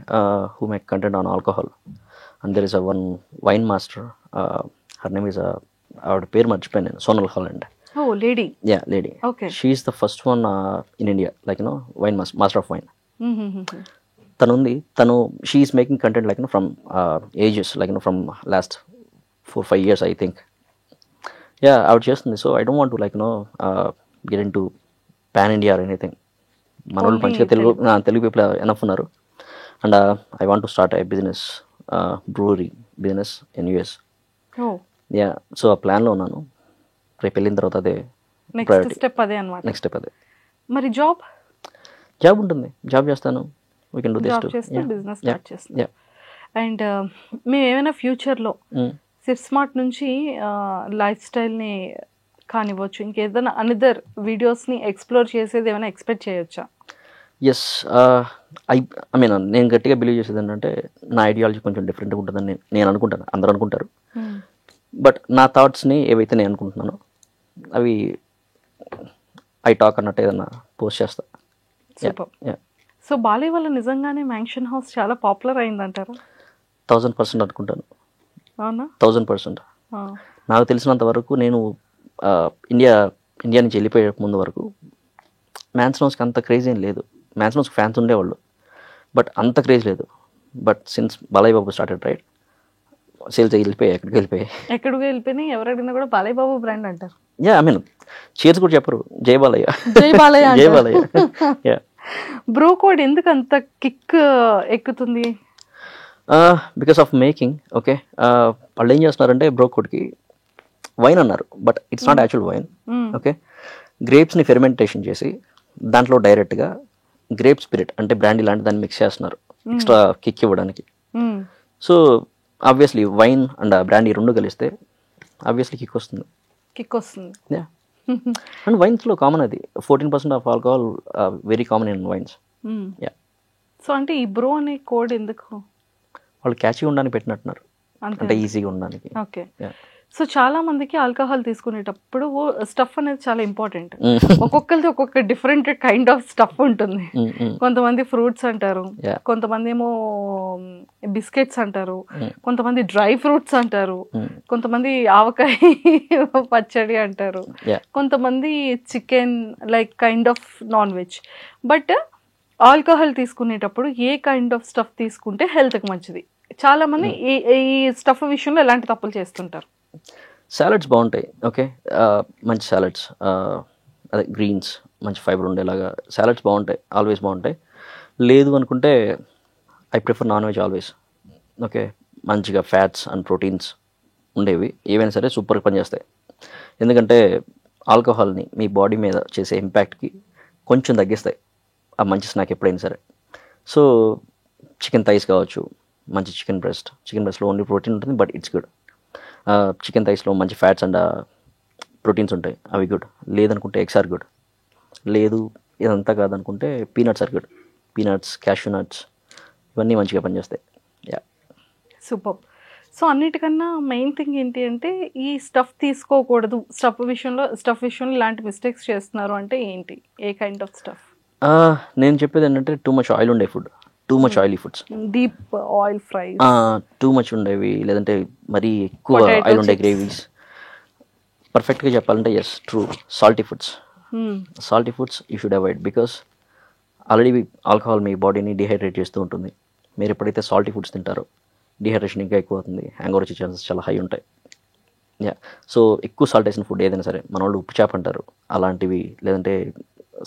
who make content on alcohol. And there is a one wine master, her name is ఆవిడ పేరు మర్చిపోయాను నేను, Sonal Holland. Oh, lady. Yeah, lady. Okay. She is the first one in India, like wine master of wine. Tanu, she is making content like from ages, like from last 4-5 years, I think. Yeah, I would just so I don't want to like get into pan India or anything. Manol panchika Telugu people enough unnaru, and I want to start a business, brewery business in US. Oh. Yeah, so a plan lo unnanu. రేపు వెళ్ళిన తర్వాత అదే next step అదే అన్నమాట. Next step అదే. మరి job ఉంటుంది, job చేస్తాను. We can do this to business start చేస్తాను. అండ్ మేము ఏమైనా ఫ్యూచర్లో సిప్స్మార్ట్ నుంచి లైఫ్ స్టైల్ని కానివ్వచ్చు, ఇంకేదైనా అనదర్ వీడియోస్ని ఎక్స్ప్లోర్ చేసేది ఏమైనా ఎక్స్పెక్ట్ చేయొచ్చా? ఎస్, ఐ మీన్ నేను గట్టిగా బిలీవ్ చేసేది ఏంటంటే నా ఐడియాలజీ కొంచెం డిఫరెంట్గా ఉంటుందని నేను అనుకుంటాను, అందరూ అనుకుంటారు. బట్ నా థాట్స్ని ఏవైతే నేను అనుకుంటున్నానో అవి ఐ టాక్ అన్నట్టు ఏదన్నా పోస్ట్ చేస్తా. సూపర్. సో బాలయ్య వల్ల నిజంగానే మ్యాన్షన్ హౌస్ చాలా పాపులర్ అయిందంటారా? 1000% అనుకుంటాను. అవునా? 1000%. నాకు తెలిసినంత వరకు నేను ఇండియా నుంచి వెళ్ళిపోయే ముందు వరకు మ్యాన్షన్ హౌస్కి అంత క్రేజ్ ఏం లేదు. మ్యాన్షన్ హౌస్కి ఫ్యాన్స్ ఉండేవాళ్ళు, బట్ అంత క్రేజ్ లేదు. But since Balayya Babu started right, sales ఎక్కడికి వెళ్ళిపోయినాయి. ఎవరు అడిగినా కూడా బాలయ్య బాబు బ్రాండ్ అంటారు. ఐ మీన్ చేర్స్ కూడా చెప్పరు, జై బాలయ్య. జై బాలయ్య. జై బాలయ్య. బ్రో కోడ్ ఎందుకు అంత కిక్ ఎక్కుతుంది? Because of making. ఓకే, వాళ్ళు ఏం చేస్తున్నారంటే బ్రో కోడ్కి వైన్ అన్నారు, but it's not actual wine. Okay, గ్రేప్స్ని ఫెర్మెంటేషన్ చేసి దాంట్లో డైరెక్ట్గా గ్రేప్ స్పిరిట్ అంటే బ్రాండీ లాంటి దాన్ని మిక్స్ చేస్తున్నారు ఎక్స్ట్రా కిక్ ఇవ్వడానికి. So obviously wine and brandy రెండు కలిస్తే ఆబ్వియస్లీ కిక్ వస్తుంది. అండ్ వైన్స్లో కామన్ అది 14% of alcohol, very common in wines. So అంటే ఈ బ్రో అనే కోడ్ ఎందుకు? వాళ్ళు క్యాచీగా ఉండడానికి పెట్టినట్టున్నారు, అంటే ఈజీగా ఉండడానికి. ఓకే. సో చాలా మందికి ఆల్కహాల్ తీసుకునేటప్పుడు స్టఫ్ అనేది చాలా ఇంపార్టెంట్. ఒక్కొక్కరిది ఒక్కొక్క డిఫరెంట్ కైండ్ ఆఫ్ స్టఫ్ ఉంటుంది. కొంతమంది ఫ్రూట్స్ అంటారు, కొంతమంది ఏమో బిస్కెట్స్ అంటారు, కొంతమంది డ్రై ఫ్రూట్స్ అంటారు, కొంతమంది ఆవకాయ పచ్చడి అంటారు, కొంతమంది chicken like kind of non veg. But alcohol తీసుకునేటప్పుడు ఏ కైండ్ ఆఫ్ స్టఫ్ తీసుకుంటే హెల్త్కి మంచిది? చాలా మంది ఈ స్టఫ్ విషయంలో ఎలాంటి తప్పులు చేస్తుంటారు? సాలడ్స్ బాగుంటాయి. ఓకే, మంచి సాలడ్స్, అదే గ్రీన్స్ మంచి ఫైబర్ ఉండేలాగా సాలడ్స్ బాగుంటాయి, ఆల్వేస్ బాగుంటాయి. లేదు అనుకుంటే I prefer non veg always. Okay, మంచిగా ఫ్యాట్స్ అండ్ ప్రోటీన్స్ ఉండేవి ఏవైనా సరే సూపర్గా పనిచేస్తాయి. ఎందుకంటే ఆల్కహాల్ని మీ బాడీ మీద చేసే ఇంపాక్ట్కి కొంచెం తగ్గిస్తాయి ఆ మంచి స్నాక్ ఎప్పుడైనా సరే. సో చికెన్ థైస్ కావచ్చు, మంచి చికెన్ బ్రెస్ట్లో ఓన్లీ ప్రోటీన్ ఉంటుంది, బట్ ఇట్స్ గుడ్. చికెన్ థైస్లో మంచి ఫ్యాట్స్ అండ్ ప్రోటీన్స్ ఉంటాయి, అవి గుడ్. లేదనుకుంటే ఎగ్స్ ఆర్ గుడ్. లేదు ఇదంతా కాదనుకుంటే peanuts are good. Peanuts, cashew nuts ఇవన్నీ మంచిగా పనిచేస్తాయి. సూపర్. సో అన్నిటికన్నా మెయిన్ థింగ్ ఏంటి అంటే ఈ స్టఫ్ తీసుకోకూడదు, స్టఫ్ విషయంలో ఇలాంటి మిస్టేక్స్ చేస్తున్నారు అంటే ఏంటి? ఏ కైండ్ ఆఫ్ స్టఫ్? నేను చెప్పేది ఏంటంటే టూ మచ్ ఆయిల్ ఉండే food, too much oily foods, deep oil fries, too much ఉండేవి, లేదంటే మరీ ఎక్కువ ఆయిల్ ఉండే గ్రేవీస్. పర్ఫెక్ట్గా చెప్పాలంటే yes, true. Salty foods you should avoid, because already alcohol మీ బాడీని డిహైడ్రేట్ చేస్తూ ఉంటుంది. మీరు ఎప్పుడైతే సాల్టీ ఫుడ్స్ తింటారో డిహైడ్రేషన్ ఇంకా ఎక్కువ అవుతుంది, హ్యాంగ్ ఓవర్ వచ్చే ఛాన్సెస్ చాలా హై ఉంటాయి. సో ఎక్కువ సాల్ట్ వేసిన ఫుడ్ ఏదైనా సరే, మన వాళ్ళు ఉప్పు చేప అంటారు అలాంటివి, లేదంటే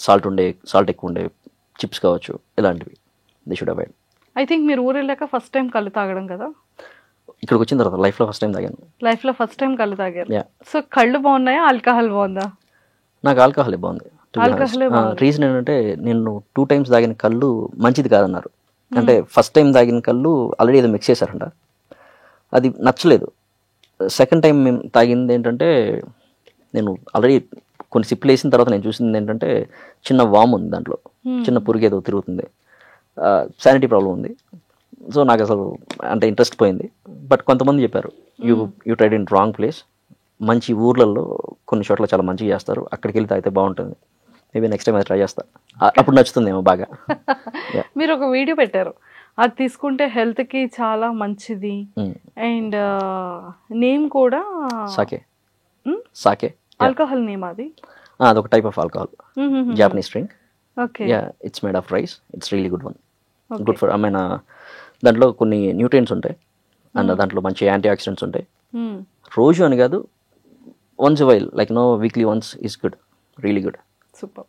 సాల్ట్ ఎక్కువ ఉండే చిప్స్ కావచ్చు, ఇలాంటివి they should avoid. I think మీరు ఊరు వెళ్ళాక ఫస్ట్ టైం కళ్ళు తాగడం కదా? ఇక్కడికి వచ్చిన తర్వాత లైఫ్లో ఫస్ట్ టైం కళ్ళు తాగారు. సో కళ్ళు బాగున్నాయా, ఆల్కహాల్ బాగుందా? నాకు ఆల్కహాలే బాగుంది. రీజన్ ఏంటంటే నేను 2 times తాగిన కళ్ళు మంచిది కాదన్నారు. అంటే ఫస్ట్ టైం తాగిన కళ్ళు ఆల్రెడీ ఏదో మిక్స్ చేశారంట, అది నచ్చలేదు. సెకండ్ టైం మేము తాగింది ఏంటంటే, నేను ఆల్రెడీ కొన్ని సిప్పులు వేసిన తర్వాత నేను చూసింది ఏంటంటే చిన్న వామ్ ఉంది దాంట్లో, చిన్న పురుగు ఏదో తిరుగుతుంది, శానిటీ ప్రాబ్లం ఉంది. సో నాకు అసలు అంటే ఇంట్రెస్ట్ పోయింది. బట్ కొంతమంది చెప్పారు you tried in wrong place, మంచి ఊర్లలో కొన్ని చోట్ల చాలా మంచిగా చేస్తారు, అక్కడికి వెళ్తే అయితే బాగుంటుంది, మేబీ నెక్స్ట్ టైం అది ట్రై చేస్తా, అప్పుడు నచ్చుతుందేమో బాగా. మీరు ఒక వీడియో పెట్టారు, అది తీసుకుంటే హెల్త్కి చాలా మంచిది, అండ్ నేమ్ కూడా సాకే ఆల్కహాల్ నేమ్. అదొక type of alcohol, Japanese drink. Okay, it's made of rice, it's really good one, good for, I mean దాంట్లో కొన్ని న్యూట్రియంట్స్ ఉంటాయి అండ్ దాంట్లో మంచి యాంటీ ఆక్సిడెంట్స్ ఉంటాయి. రోజు అని కాదు, once while, like weekly once is good, really good. Super.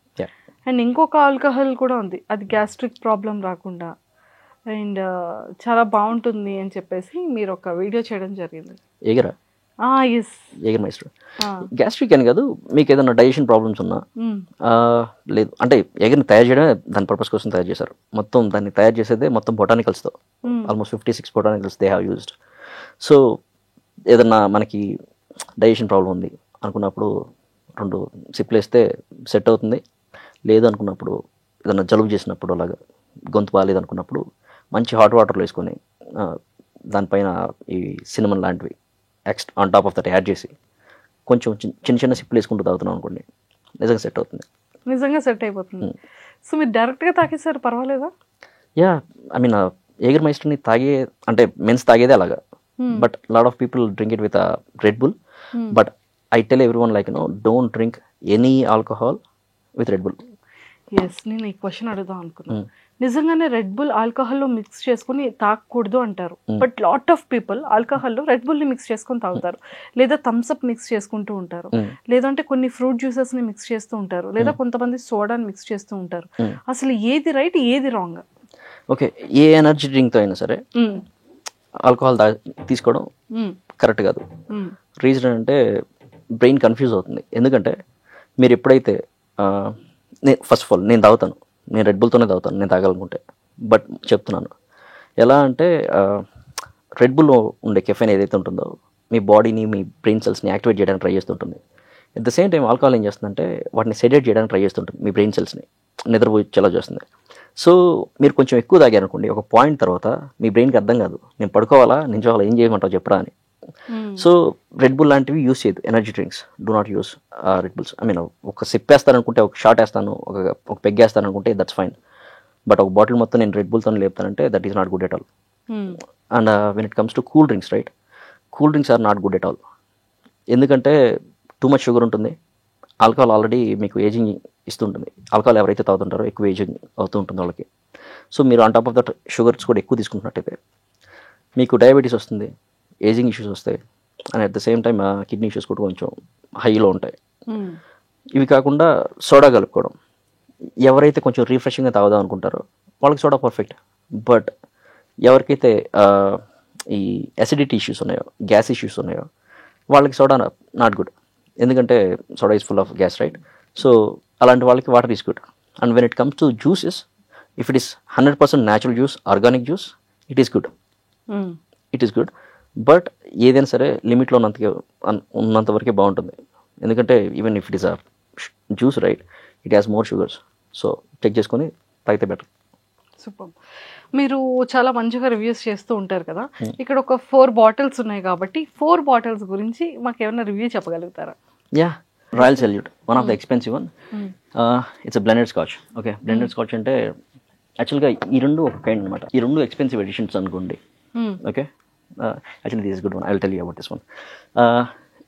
And ఇంకొక ఆల్కహాల్ కూడా ఉంది, అది గ్యాస్ట్రిక్ ప్రాబ్లం రాకుండా అండ్ చాలా బాగుంటుంది అని చెప్పేసి మీరు ఒక వీడియో చేయడం జరిగింది. ఏగరా? ఎస్, ఏగర్ మైస్టర్. గ్యాస్ట్రిక్ అని కాదు, మీకు ఏదైనా డైజెషన్ ప్రాబ్లమ్స్ ఉన్నా, లేదు అంటే ఏగర్ని తయారు చేయడమే దాని పర్పస్ కోసం తయారు చేశారు. మొత్తం దాన్ని తయారు చేసేదే మొత్తం బొటానికల్స్తో, almost 56 botanicals they have used. So ఏదన్నా మనకి డైజెషన్ ప్రాబ్లం ఉంది అనుకున్నప్పుడు 2 సిప్లు వేస్తే సెట్ అవుతుంది. లేదు అనుకున్నప్పుడు ఏదైనా జలుబు చేసినప్పుడు అలాగా గొంతు బాగాలేదు అనుకున్నప్పుడు మంచి హాట్ వాటర్లో వేసుకొని దానిపైన ఈ సినిమన్ లాంటివి on top of that add చేసి కొంచెం చిన్న చిన్న సిప్లు వేసుకుంటూ తాగుతున్నాం అనుకోండి, నిజంగా సెట్ అవుతుంది. నిజంగా సెట్ అయిపోతుంది. సో మీరు డైరెక్ట్గా తాగేసారు, పర్వాలేదా? యా, ఐ మీన్ ఏగర్ మైస్టర్ని తాగే అంటే మెన్స్ తాగేదే అలాగా. But lot of people drink it with Red Bull. But I tell every one like don't drink any alcohol with Red Bull. Yes, నేను ఈ క్వశ్చన్ అడుగుదాం అనుకున్నాను. నిజంగానే రెడ్ బుల్ ఆల్కహాల్లో మిక్స్ చేసుకుని తాగకూడదు అంటారు. బట్ లాట్ ఆఫ్ పీపుల్ ఆల్కహాల్లో red బుల్ని మిక్స్ చేసుకొని తాగుతారు, లేదా థమ్స్అప్ మిక్స్ చేసుకుంటూ ఉంటారు, లేదంటే కొన్ని ఫ్రూట్ జ్యూసెస్ని మిక్స్ చేస్తూ ఉంటారు, లేదా కొంతమంది సోడాని మిక్స్ చేస్తూ ఉంటారు. అసలు ఏది రైట్, ఏది రాంగ్? ఓకే, ఏ ఎనర్జీ డ్రింక్తో అయినా సరే ఆల్కహాల్ తీసుకోవడం కరెక్ట్ కాదు. రీజన్ అంటే బ్రెయిన్ కన్ఫ్యూజ్ అవుతుంది. ఎందుకంటే మీరు ఎప్పుడైతే ఫస్ట్ ఆఫ్ ఆల్ నేను తాగుతాను, నేను రెడ్ బుల్తోనే తాగుతాను నేను తాగాలనుకుంటే. బట్ చెప్తున్నాను ఎలా అంటే రెడ్ బుల్లో ఉండే కెఫెన్ ఏదైతే ఉంటుందో మీ బాడీని మీ బ్రెయిన్ సెల్స్ని యాక్టివేట్ చేయడానికి ట్రై చేస్తుంటుంది. At the same time alcohol ఏం చేస్తుందంటే వాటిని సెడేట్ చేయడానికి ట్రై చేస్తుంటుంది, మీ బ్రెయిన్ సెల్స్ని నిద్రపోయేలా చేస్తుంది. సో మీరు కొంచెం ఎక్కువ తాగారనుకోండి, ఒక పాయింట్ తర్వాత మీ బ్రెయిన్కి అర్థం కాదు నేను పడుకోవాలా నించోవాలా ఏం చేయమంటావు చెప్పరా అని. సో రెడ్ బుల్ లాంటివి యూస్ చేయదు, energy drinks do not use red bulls. I mean ఒక సిప్ వేస్తాననుకుంటే, ఒక షాట్ వేస్తాను, ఒక పెగ్ వేస్తాను అనుకుంటే దట్స్ ఫైన్. బట్ ఒక బాటిల్ మొత్తం నేను రెడ్ బుల్తో లేపుతానంటే that is not good at all. And when it comes to cool drinks, right, cool drinks are not good at all. ఎందుకంటే టూ మచ్ షుగర్ ఉంటుంది. ఆల్కహాల్ ఆల్రెడీ మీకు ageing ఇస్తుంటుంది. Alcohol ఎవరైతే తాగుతుంటారో ఎక్కువ ఏజింగ్ అవుతూ ఉంటుంది వాళ్ళకి. సో మీరు on top of that sugars కూడా ఎక్కువ తీసుకుంటున్నట్టయితే మీకు డయాబెటీస్ వస్తుంది, ఏజింగ్ ఇష్యూస్ వస్తాయి, and at the same time kidney issues కూడా కొంచెం హైలో ఉంటాయి. ఇవి కాకుండా సోడా కలుపుకోవడం, ఎవరైతే కొంచెం రిఫ్రెషింగ్గా తాగుదాం అనుకుంటారో వాళ్ళకి సోడా పర్ఫెక్ట్. బట్ ఎవరికైతే ఈ అసిడిటీ ఇష్యూస్ ఉన్నాయో, గ్యాస్ ఇష్యూస్ ఉన్నాయో వాళ్ళకి సోడా నాట్ గుడ్. ఎందుకంటే soda is full of gas, right. So అలాంటి వాళ్ళకి water is good. And when it comes to juices, if it is 100% natural juice, organic juice, it is good, it is good. But ఏదైనా సరే లిమిట్లో ఉన్నంత వరకే బాగుంటుంది. ఎందుకంటే even if it is a juice, right, it has more sugars. So check చేసుకొని తాగితే better. Super. మీరు చాలా మంచిగా రివ్యూస్ చేస్తూ ఉంటారు కదా, ఇక్కడ ఒక 4 బాటిల్స్ ఉన్నాయి కాబట్టి 4 బాటిల్స్ గురించి మాకు ఏమైనా రివ్యూ చెప్పగలుగుతారా? Yeah, royal salute, one of the expensive one. It's a blended scotch. Okay, blended scotch అంటే యాక్చువల్గా ఈ రెండు ఒక కైండ్ అనమాట. ఈ రెండు ఎక్స్పెన్సివ్ ఎడిషన్స్ అనుకోండి. Okay, actually this is good one, I will tell you about this one.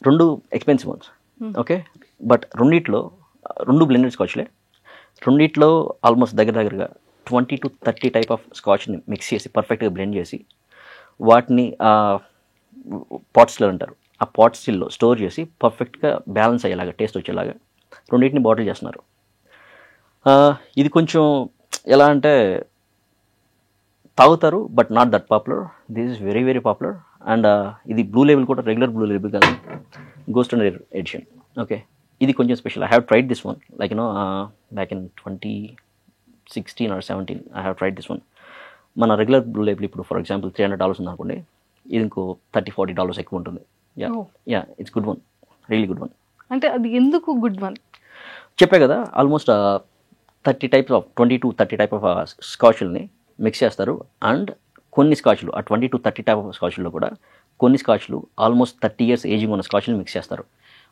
రెండు ఎక్స్పెన్సివ్ వన్స్. ఓకే, బట్ రెండిట్లో 2 బ్లెండెడ్ స్కాచ్లే. రెండిట్లో ఆల్మోస్ట్ దగ్గరగా 20 to 30 టైప్ ఆఫ్ స్కాచ్ని మిక్స్ చేసి పర్ఫెక్ట్గా బ్లెండ్ చేసి వాటిని పాట్ స్టిల్ అంటారు, ఆ పాట్ స్టిల్లో స్టోర్ చేసి పర్ఫెక్ట్గా బ్యాలెన్స్ అయ్యేలాగా, టేస్ట్ వచ్చేలాగా రెండింటిని బాటిల్ చేస్తున్నారు. ఇది కొంచెం ఎలా అంటే తాగుతారు but not that popular. This is very very popular. And ఇది బ్లూ లేబుల్ కూడా రెగ్యులర్ బ్లూ లేబుల్ కాదు, గోస్ట్ అండ్ ఎడిషన్. ఓకే, ఇది కొంచెం special. I have tried this one like back in 2016 or 17 I have tried this one. మన regular blue label ఇప్పుడు for example $300 ఉంది అనుకోండి, ఇది ఇంకో $30-40 ఎక్కువ ఉంటుంది. Yeah it's good one, really good one. అంటే అది ఎందుకు గుడ్ వన్? చెప్పే కదా, ఆల్మోస్ట్ 20 to 30 టైప్ ఆఫ్ స్కాచ్ని మిక్స్ చేస్తారు. అండ్ కొన్ని స్కాచ్లు ఆ 20 to 30 టైప్ ఆఫ్ స్కాచ్లో కూడా కొన్ని స్కాచ్లు ఆల్మోస్ట్ 30 years ఏజింగ్ ఉన్న స్కాచ్ని మిక్స్ చేస్తారు.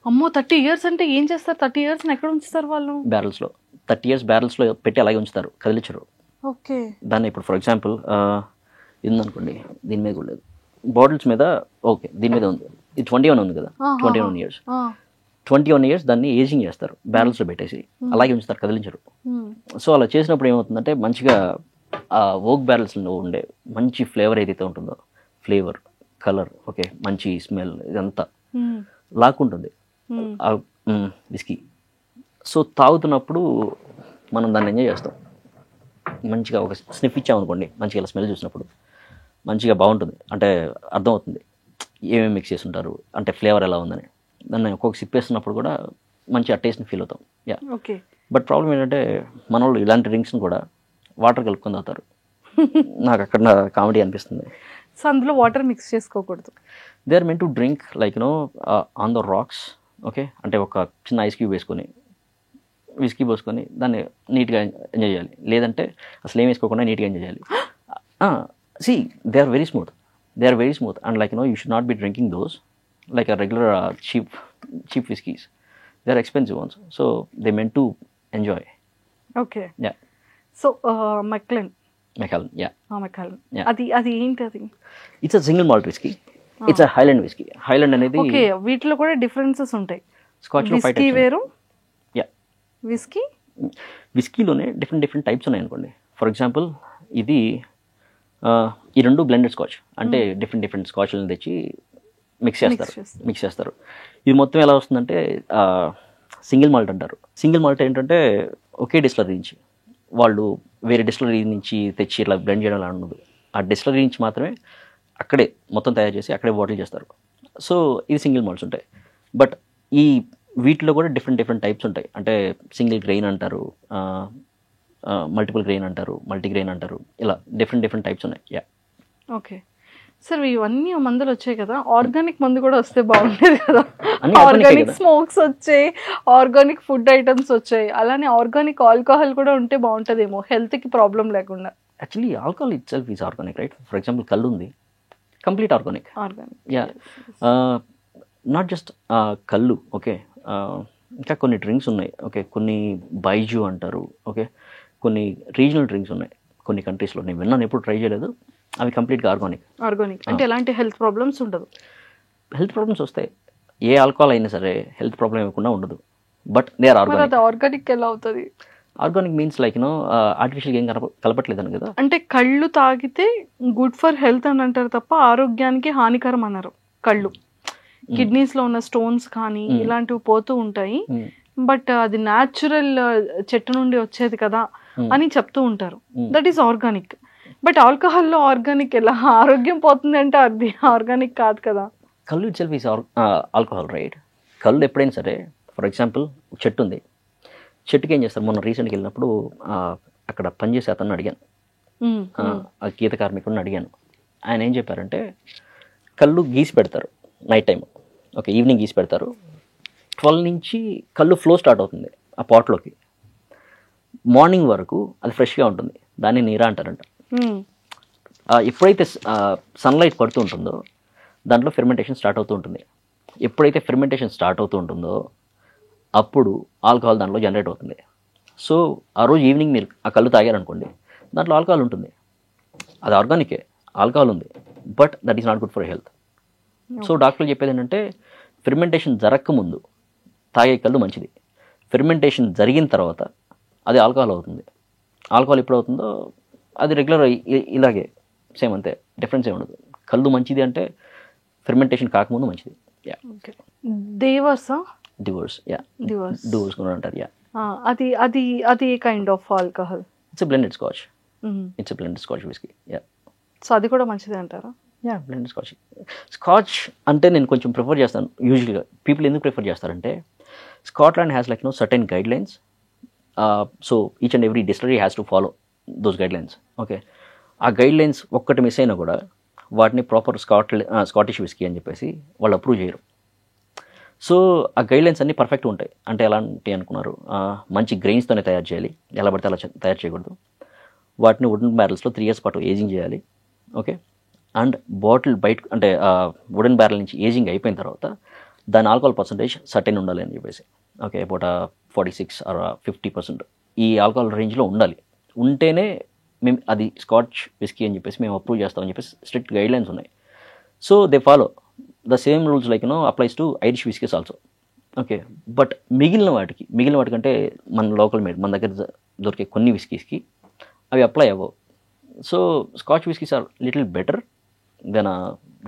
అమ్మో, 30 years అంటే ఏం చేస్తారు? 30 years ఎక్కడ ఉంచుతారు వాళ్ళు? బ్యారల్స్లో 30 years బ్యారల్స్లో పెట్టి అలాగే ఉంచుతారు, కదిలించరు. ఓకే, దాన్ని ఇప్పుడు ఫర్ ఎగ్జాంపుల్ ఇది ఉందనుకోండి, దీని మీద కూడా లేదు, బాటిల్స్ మీద ఓకే దీని మీద ఉంది, ఇది 21 ఉంది కదా, 21 years. 21 years దాన్ని ఏజింగ్ చేస్తారు, బ్యారల్స్లో పెట్టేసి అలాగే ఉంచుతారు, కదిలించరు. సో అలా చేసినప్పుడు ఏమవుతుందంటే మంచిగా ఆ ఓక్ బ్యారల్స్లో ఉండే మంచి ఫ్లేవర్ ఏదైతే ఉంటుందో, ఫ్లేవర్, కలర్, ఓకే, మంచి స్మెల్, ఇదంతా లాక్కుంటుంది విస్కీ. సో తాగుతున్నప్పుడు మనం దాన్ని ఎంజాయ్ చేస్తాం. మంచిగా ఒక స్నిఫ్ ఇచ్చామనుకోండి, మంచిగా స్మెల్ చూసినప్పుడు మంచిగా బాగుంటుంది. అంటే అర్థమవుతుంది ఏమేమి మిక్స్ చేసి ఉంటారు, అంటే ఫ్లేవర్ ఎలా ఉందని. దాన్ని ఒక్కొక్క సిప్ వేస్తున్నప్పుడు కూడా మంచి ఆ టేస్ట్ని ఫీల్ అవుతాం. Yeah, okay. బట్ ప్రాబ్లం ఏంటంటే మన వాళ్ళు ఇలాంటి డ్రింక్స్ని కూడా వాటర్ కలుపుకొని తాగుతారు. నాకు అక్కడ కామెడీ అనిపిస్తుంది. సో అందులో వాటర్ మిక్స్ చేసుకోకూడదు. They are meant to drink like on the rocks okay, అంటే ఒక చిన్న ఐస్ క్యూబ్ వేసుకొని విస్కీ పోసుకొని దాన్ని నీట్గా ఎంజాయ్ చేయాలి. లేదంటే అసలు ఏం వేసుకోకుండా నీట్గా ఎంజాయ్ చేయాలి. See they are very smooth and like you should not be drinking those like a regular cheap whiskies. They are expensive ones, so they meant to enjoy. Okay. Yeah, so Macallan Macallan. Yeah, Macallan Yeah. అది ఏంటి అది? it's a single malt whiskey. It's a Highland whiskey. Highland అనేది okay, వీటిలో కూడా differences ఉంటాయి. స్కాచ్లో 5 whisky types. వేరు, yeah, whisky విస్కీలోనే different types ఉన్నాయి అనుకోండి. ఫర్ ఎగ్జాంపుల్ ఇది ఈ రెండు బ్లెండెడ్ స్కాచ్, అంటే డిఫరెంట్ స్కాచ్లను తెచ్చి మిక్స్ చేస్తారు. ఇది మొత్తం ఎలా వస్తుందంటే సింగిల్ మాల్ట్ అంటారు. సింగిల్ మాల్ట్ ఏంటంటే ఒకే డిస్టిలరీ నుంచి, వాళ్ళు వేరే డిస్టిలరీ నుంచి తెచ్చి ఇట్లా బ్లెండ్ చేయడం అలా ఉండదు. ఆ డిస్టిలరీ నుంచి మాత్రమే అక్కడే మొత్తం తయారు చేసి అక్కడే బాటిల్ చేస్తారు. సో ఇది సింగిల్ మాల్ట్స్ ఉంటాయి. బట్ ఈ వీటిలో కూడా డిఫరెంట్ టైప్స్ ఉంటాయి. అంటే సింగిల్ గ్రెయిన్ అంటారు, మల్టిపుల్ గ్రెయిన్ అంటారు, మల్టీగ్రెయిన్ అంటారు, ఇలా డిఫరెంట్ టైప్స్ ఉన్నాయి. Yeah, okay. సార్ ఇవన్నీ మందులు వచ్చాయి కదా, ఆర్గానిక్ మందు కూడా వస్తే బాగుండేది కదా. అన్నీ organic ఆర్గానిక్ కదా. స్మోక్స్ వచ్చాయి, ఆర్గానిక్ ఫుడ్ ఐటమ్స్ వచ్చాయి, అలానే ఆర్గానిక్ ఆల్కహాల్ కూడా ఉంటే బాగుంటుందేమో హెల్త్కి ప్రాబ్లం లేకుండా. Actually alcohol it self is organic, right? For example కళ్ళు ఉంది, complete organic. Organic. Yeah, not just కళ్ళు. ఓకే, ఇంకా కొన్ని డ్రింక్స్ ఉన్నాయి. ఓకే, కొన్ని బైజు అంటారు. ఓకే, కొన్ని రీజనల్ డ్రింక్స్ ఉన్నాయి కొన్ని కంట్రీస్లో. నేను విన్నాను, ఎప్పుడు ట్రై చేయలేదు. అవి కంప్లీట్గా ఆర్గానిక్ అంటే ఎలాంటి హెల్త్ ప్రాబ్లమ్స్ ఉండదు. హెల్త్ ప్రాబ్లమ్స్ వస్తాయి, ఏ ఆల్కహాల్ అయినా సరే హెల్త్ ప్రాబ్లం ఇవ్వకుండా ఉండదు. బట్ దే ఆర్ మరి ఆర్గానిక్. అది ఆర్గానిక్ ఎలా అవుతుంది? ఆర్గానిక్ మీన్స్ లైక్ ఆర్టిఫిషియల్గా ఏం కలపట్లేదని కదా. అంటే కళ్ళు తాగితే గుడ్ ఫర్ హెల్త్ అని అంటారు తప్ప ఆరోగ్యానికి హానికరం అన్నారు. కళ్ళు కిడ్నీస్ లో ఉన్న స్టోన్స్ కానీ ఇలాంటివి పోతూ ఉంటాయి, బట్ అది న్యాచురల్ చెట్టు నుండి వచ్చేది కదా అని చెప్తూ ఉంటారు. That is organic. బట్ ఆల్కహాల్లో ఆర్గానిక్ ఎలా? ఆరోగ్యం పోతుంది అంటే అది ఆర్గానిక్ కాదు కదా. కళ్ళు itself is alcohol, right? కళ్ళు ఎప్పుడైనా సరే, ఫర్ ఎగ్జాంపుల్ చెట్టు ఉంది, చెట్టుకి ఏం చేస్తారు? మొన్న రీసెంట్గా వెళ్ళినప్పుడు అక్కడ పనిచేసే అతను అడిగాను, ఆ గీత కార్మికుడిని అడిగాను. ఆయన ఏం చెప్పారంటే కళ్ళు గీసి పెడతారు నైట్ టైం. ఓకే, ఈవినింగ్ గీసి పెడతారు. 12 నుంచి కళ్ళు ఫ్లో స్టార్ట్ అవుతుంది ఆ పాట్లోకి. మార్నింగ్ వరకు అది ఫ్రెష్గా ఉంటుంది, దాన్ని నీరా అంటారంట. ఎప్పుడైతే సన్లైట్ పడుతూ ఉంటుందో దాంట్లో ఫెర్మెంటేషన్ స్టార్ట్ అవుతూ ఉంటుంది. ఎప్పుడైతే ఫెర్మెంటేషన్ స్టార్ట్ అవుతూ ఉంటుందో అప్పుడు ఆల్కహాల్ దాంట్లో జనరేట్ అవుతుంది. సో ఆ రోజు ఈవినింగ్ మీరు ఆ కళ్ళు తాగారనుకోండి, దాంట్లో ఆల్కహాల్ ఉంటుంది. అది ఆర్గానికే, ఆల్కహాల్ ఉంది, but that is not good for health. So డాక్టర్లు చెప్పేది ఏంటంటే ఫెర్మెంటేషన్ జరగకముందు తాగే కళ్ళు మంచిది. ఫెర్మెంటేషన్ జరిగిన తర్వాత అది ఆల్కహాల్ అవుతుంది. ఆల్కహాల్ ఎప్పుడు అవుతుందో అది రెగ్యులర్ ఇలాగే సేమ్, అంతే, డిఫరెన్స్ ఏమి ఉండదు. కళ్ళు మంచిది అంటే ఫెర్మెంటేషన్ కాకముందు మంచిది. యా, దేవర్సా? డివోర్స్. యా, డివోర్స్ డివోర్స్ కూడా అంటారు. యా, అది అది అది kind of alcohol. It's blended scotch. It's blended scotch whiskey. Yeah, so అది కూడా మంచిదే అంటారా? Yeah, blended scotch. స్కాచ్ అంటే నేను కొంచెం ప్రిఫర్ చేస్తాను. యూజువల్గా పీపుల్ ఎందుకు ప్రిఫర్ చేస్తారంటే Scotland has like certain guide lines. So each and every distillery has to follow those guide lines. Okay, ఆ గైడ్ లైన్స్ ఒక్కటి మిస్ అయినా కూడా వాటిని ప్రాపర్ స్కాటిష్ విస్కీ అని చెప్పేసి వాళ్ళు అప్రూవ్ చేయరు. సో ఆ గైడ్ లైన్స్ అన్నీ పర్ఫెక్ట్ ఉంటాయి. అంటే ఎలాంటి అనుకున్నారు, మంచి గ్రెయిన్స్తోనే తయారు చేయాలి, ఎలా పడితే అలా తయారు చేయకూడదు. వాటిని వుడెన్ బ్యారల్స్లో 3 years పాటు ఏజింగ్ చేయాలి. ఓకే, అండ్ బాటిల్ బయట అంటే వుడెన్ బ్యారల్ నుంచి ఏజింగ్ అయిపోయిన తర్వాత దాని ఆల్కహాల్ పర్సంటేజ్ సర్టెన్ ఉండాలి అని చెప్పేసి. ఓకే, అబౌట్ 46 or 50% ఈ ఆల్కహాల్ రేంజ్లో ఉండాలి. ఉంటేనే మేము అది స్కాచ్ విస్కీ అని చెప్పేసి మేము అప్రూవ్ చేస్తామని చెప్పేసి స్ట్రిక్ట్ గైడ్ లైన్స్ ఉన్నాయి. So they follow the same rules like applies to Irish whiskies also. Okay, but మిగిలిన వాటికంటే మన లోకల్ మేడ్ మన దగ్గర దొరికే కొన్ని విస్కీస్కి అవి అప్లై అవ్వవు. So scotch whiskies are little better then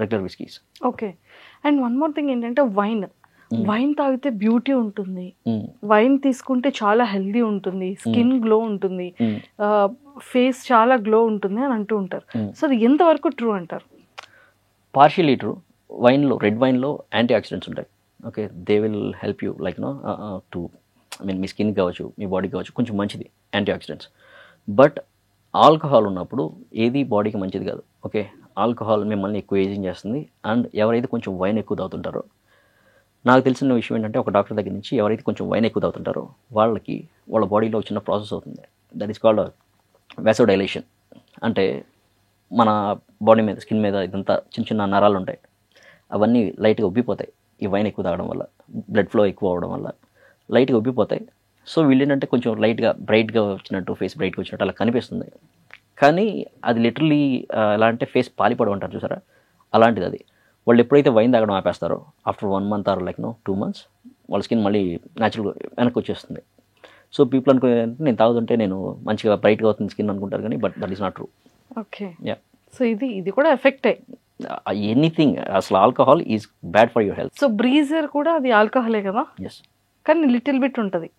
regular whiskies. Okay, and one more thing ఏంటంటే వైన్ తాగితే బ్యూటీ ఉంటుంది, వైన్ తీసుకుంటే చాలా హెల్దీ ఉంటుంది, స్కిన్ గ్లో ఉంటుంది, ఫేస్ చాలా గ్లో ఉంటుంది అని అంటూ ఉంటారు. సో అది ఎంతవరకు ట్రూ అంటారు? Partially true. రెడ్ వైన్లో యాంటీ ఆక్సిడెంట్స్ ఉంటాయి. Okay, they will help you like to మీ స్కిన్ కావచ్చు, మీ బాడీ కావచ్చు, కొంచెం మంచిది యాంటీ ఆక్సిడెంట్స్. బట్ ఆల్కహాల్ ఉన్నప్పుడు ఏది బాడీకి మంచిది కాదు. ఓకే, ఆల్కహాల్ మిమ్మల్ని ఎక్కువ ఏజింగ్ చేస్తుంది. అండ్ ఎవరైతే కొంచెం వైన్ ఎక్కువ తాగుతుంటారో నాకు తెలిసిన విషయం ఏంటంటే ఒక డాక్టర్ దగ్గర నుంచి ఎవరైతే కొంచెం వైన్ ఎక్కువ తాగుతుంటారో వాళ్ళకి వాళ్ళ బాడీలో చిన్న ప్రాసెస్ అవుతుంది, దట్ ఈస్ కాల్డ్ వాసోడైలేషన్. అంటే మన బాడీ మీద స్కిన్ మీద ఇదంతా చిన్న చిన్న నరాలు ఉంటాయి, అవన్నీ లైట్గా ఉబ్బిపోతాయి ఈ వైన్ ఎక్కువ తాగడం వల్ల, బ్లడ్ ఫ్లో ఎక్కువ అవడం వల్ల లైట్గా ఉబ్బిపోతాయి. సో వీళ్ళు ఏంటంటే కొంచెం లైట్గా బ్రైట్గా వచ్చినట్టు, ఫేస్ బ్రైట్గా వచ్చినట్టు అలా కనిపిస్తుంది. కానీ అది లిటరలీ ఎలా అంటే ఫేస్ పాలిపడం అంటారు చూసారా, అలాంటిది అది. వాళ్ళు ఎప్పుడైతే వైన్ తాగడం ఆపేస్తారో ఆఫ్టర్ 1 month ఆర్ 2 months వాళ్ళ స్కిన్ మళ్ళీ న్యాచురల్గా వెనక్కి వచ్చేస్తుంది. సో పీపుల్ అనుకునే నేను తాగుతుంటే నేను మంచిగా బ్రైట్గా అవుతుంది స్కిన్ అనుకుంటారు, కానీ but that is not true. Okay. Yeah, so ఇది కూడా ఎఫెక్టే. ఎనీథింగ్ అసలు alcohol is bad for your health. So Breezer కూడా అది ఆల్కహాలే కదా? ఎస్, కానీ లిటిల్ బిట్ ఉంటుంది.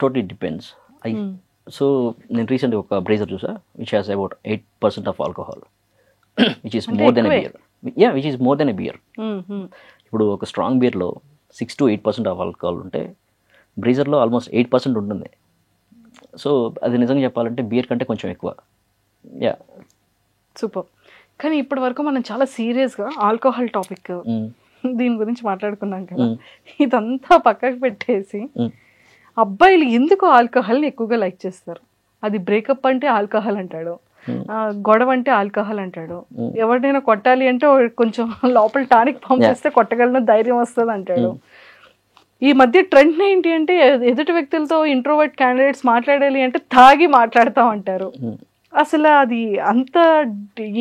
Totally depends. సో నేను రీసెంట్గా ఒక బ్రేజర్ చూసా which has about 8% of alcohol, which is more than a beer. Yeah, which is more than a beer. ఇప్పుడు ఒక స్ట్రాంగ్ బియర్లో 6 to 8% ఆఫ్ ఆల్కహాల్ ఉంటే బ్రీజర్లో ఆల్మోస్ట్ 8% ఉంటుంది. సో అది నిజంగా చెప్పాలంటే బియర్ కంటే కొంచెం ఎక్కువ. Yeah, super. కానీ ఇప్పటి వరకు మనం చాలా సీరియస్గా ఆల్కహాల్ టాపిక్ దీని గురించి మాట్లాడుకున్నాం కదా, ఇదంతా పక్కకు పెట్టేసి అబ్బాయిలు ఎందుకు ఆల్కహాల్ని ఎక్కువగా లైక్ చేస్తారు? అది బ్రేకప్ అంటే ఆల్కహాల్ అంటాడు, గొడవ అంటే ఆల్కహాల్ అంటాడు, ఎవరినైనా కొట్టాలి అంటే కొంచెం లోపల టానిక్ పంపిస్తే కొట్టగలను ధైర్యం వస్తుంది అంటాడు. ఈ మధ్య ట్రెండ్ ఏంటి అంటే ఎదుటి వ్యక్తులతో ఇంట్రోవర్ట్ క్యాండిడేట్స్ మాట్లాడాలి అంటే తాగి మాట్లాడతాం అంటారు. అసలు అది అంత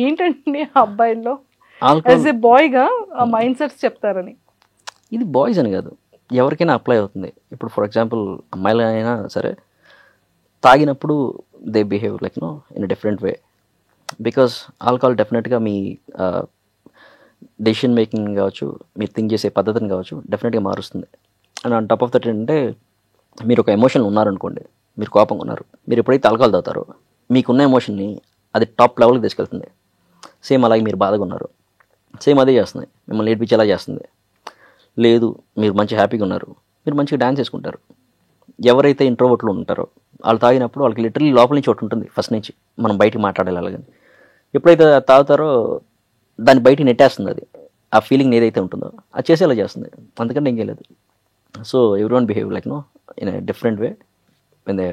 ఏంటంటే అబ్బాయిల్లో యాజ్ ఏ బాయ్గా ఆ మైండ్ సెట్స్ చెప్తారని. ఇది బాయ్స్ అని కాదు, ఎవరికైనా అప్లై అవుతుంది. ఇప్పుడు ఫర్ ఎగ్జాంపుల్ అమ్మాయిలు అయినా సరే తాగినప్పుడు they behave like in different way, because alcohol డెఫినెట్గా మీ డెసిషన్ మేకింగ్ కావచ్చు, మీరు థింక్ చేసే పద్ధతిని కావచ్చు డెఫినెట్గా మారుస్తుంది. And on top of that ఏంటంటే మీరు ఒక ఎమోషన్ ఉన్నారనుకోండి, మీరు కోపంగా ఉన్నారు, మీరు ఎప్పుడైతే ఆల్కహాల్ తాగుతారో మీకున్న ఎమోషన్ని అది టాప్ లెవెల్కి తీసుకెళ్తుంది. సేమ్ అలాగే మీరు బాధగా ఉన్నారు, సేమ్ అదే చేస్తుంది, మిమ్మల్ని ఏడ్పించేలా చేస్తుంది. లేదు మీరు మంచి హ్యాపీగా ఉన్నారు, మీరు మంచిగా డ్యాన్స్ చేసుకుంటారు. ఎవరైతే ఇంట్రోవర్ట్లు ఉంటారో వాళ్ళు తాగినప్పుడు వాళ్ళకి లిటరలీ లోపల నుంచి ఒకటి ఉంటుంది ఫస్ట్ నుంచి, మనం బయటికి మాట్లాడాలి అలాగని. ఎప్పుడైతే తాగుతారో దాన్ని బయటికి నెట్టేస్తుంది, అది ఆ ఫీలింగ్ ఏదైతే ఉంటుందో అది చేసేలా చేస్తుంది, అందుకంటే ఇంకేం లేదు. So everyone behave like in a different way when they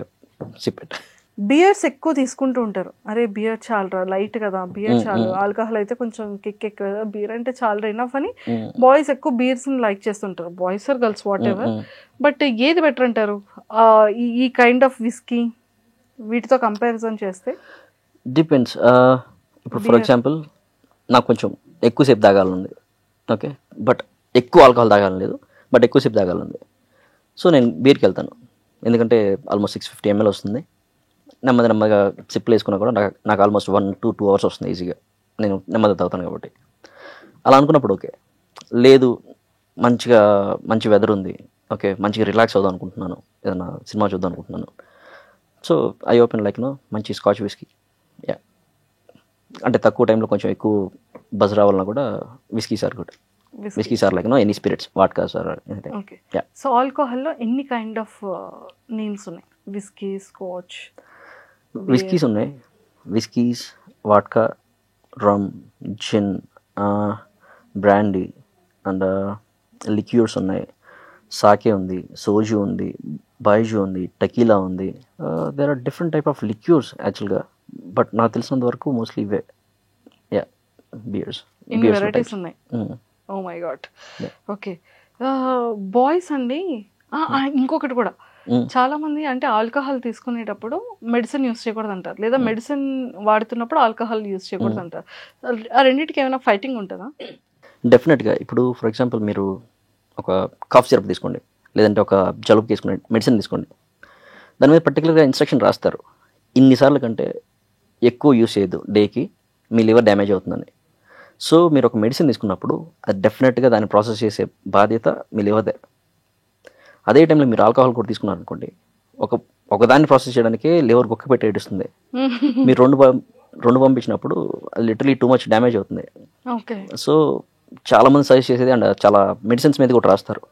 SIP it. Beers ఎక్కువ తీసుకుంటూ ఉంటారు, అరే బియర్ చాలరా లైట్ కదా, బియర్ చాలు, ఆల్కహాల్ అయితే కొంచెం కిక్ ఎక్కువ కదా, బియర్ అంటే చాలా ఇనఫ్ అని బాయ్స్ ఎక్కువ బియర్స్ లైక్ చేస్తుంటారు, boys are girls what ever. But ఏది బెటర్ అంటారు ఈ కైండ్ ఆఫ్ విస్కీ వీటితో కంపారిజన్ చేస్తే? డిపెండ్స్. ఇప్పుడు ఫర్ ఎగ్జాంపుల్ నాకు కొంచెం ఎక్కువసేపు తాగాలనుంది, ఓకే, బట్ ఎక్కువ ఆల్కహాల్ తాగాలని లేదు, బట్ ఎక్కువసేపు తాగాలనుంది. సో నేను బీర్కి వెళ్తాను, ఎందుకంటే ఆల్మోస్ట్ 650 ml వస్తుంది. నెమ్మదిగా సిప్లు వేసుకున్నా కూడా నాకు ఆల్మోస్ట్ 1 to 2 hours వస్తుంది ఈజీగా, నేను నెమ్మదిగా తాగుతాను కాబట్టి. అలా అనుకున్నప్పుడు ఓకే, లేదు మంచి వెదర్ ఉంది, ఓకే మంచిగా రిలాక్స్ అవుదాం అనుకుంటున్నాను, ఏదైనా సినిమా చూద్దాం అనుకుంటున్నాను, సో ఐ ఓపెన్ లైక్ మంచి స్కాచ్ విస్కీ. యా, అంటే తక్కువ టైంలో కొంచెం ఎక్కువ బజ్ రావాలన్నా కూడా whiskey sir good. Whiskey sir like any spirits, vodka sir. Okay. So ఆల్కహాల్లో ఎన్ని కైండ్ ఆఫ్ నేమ్స్ ఉన్నాయి? విస్కీ, స్కాచ్, విస్కీస్ ఉన్నాయి, whiskies, vodka, rum, gin, brandy and liqueurs ఉన్నాయి, సాకే ఉంది, సోజు ఉంది, బైజు ఉంది, టకీలా ఉంది. There are different type of liqueurs యాక్చువల్గా, బట్ నాకు తెలిసినంత వరకు మోస్ట్లీ ఇవే. యా, బియర్స్ వెరైటీస్ ఉన్నాయి. Oh my God. Okay, boys అండి ఇంకొకటి కూడా చాలా మంది అంటే ఆల్కహాల్ తీసుకునేటప్పుడు మెడిసిన్ యూస్ చేయకూడదు అంటారు, లేదా మెడిసిన్ వాడుతున్నప్పుడు ఆల్కహాల్ యూస్ చేయకూడదు అంటారు. ఆ రెండింటికి ఏమైనా ఫైటింగ్ ఉంటుందా? డెఫినెట్గా. ఇప్పుడు ఫర్ ఎగ్జాంపుల్ మీరు ఒక కాఫ్ సిరప్ తీసుకోండి, లేదంటే ఒక జలుబు తీసుకునే మెడిసిన్ తీసుకోండి, దాని మీద పర్టికులర్గా ఇన్స్ట్రక్షన్ రాస్తారు, ఇన్నిసార్లు కంటే ఎక్కువ యూస్ చేయొద్దు, డేకి మీ లివర్ డ్యామేజ్ అవుతుందని. సో మీరు ఒక మెడిసిన్ తీసుకున్నప్పుడు అది డెఫినెట్గా దాన్ని ప్రాసెస్ చేసే బాధ్యత మీ లివర్దే. అదే టైంలో మీరు ఆల్కహాల్ కూడా తీసుకున్నారనుకోండి, ఒకదాన్ని ప్రాసెస్ చేయడానికే లివర్ కుక్క పెట్టి ఏడుస్తుంది. మీరు రెండు పంపించినప్పుడు లిటరలీ టూ మచ్ డ్యామేజ్ అవుతుంది. సో చాలామంది సజెస్ట్ చేసేది అండ్ చాలా మెడిసిన్స్ మీద కూడా రాస్తారు,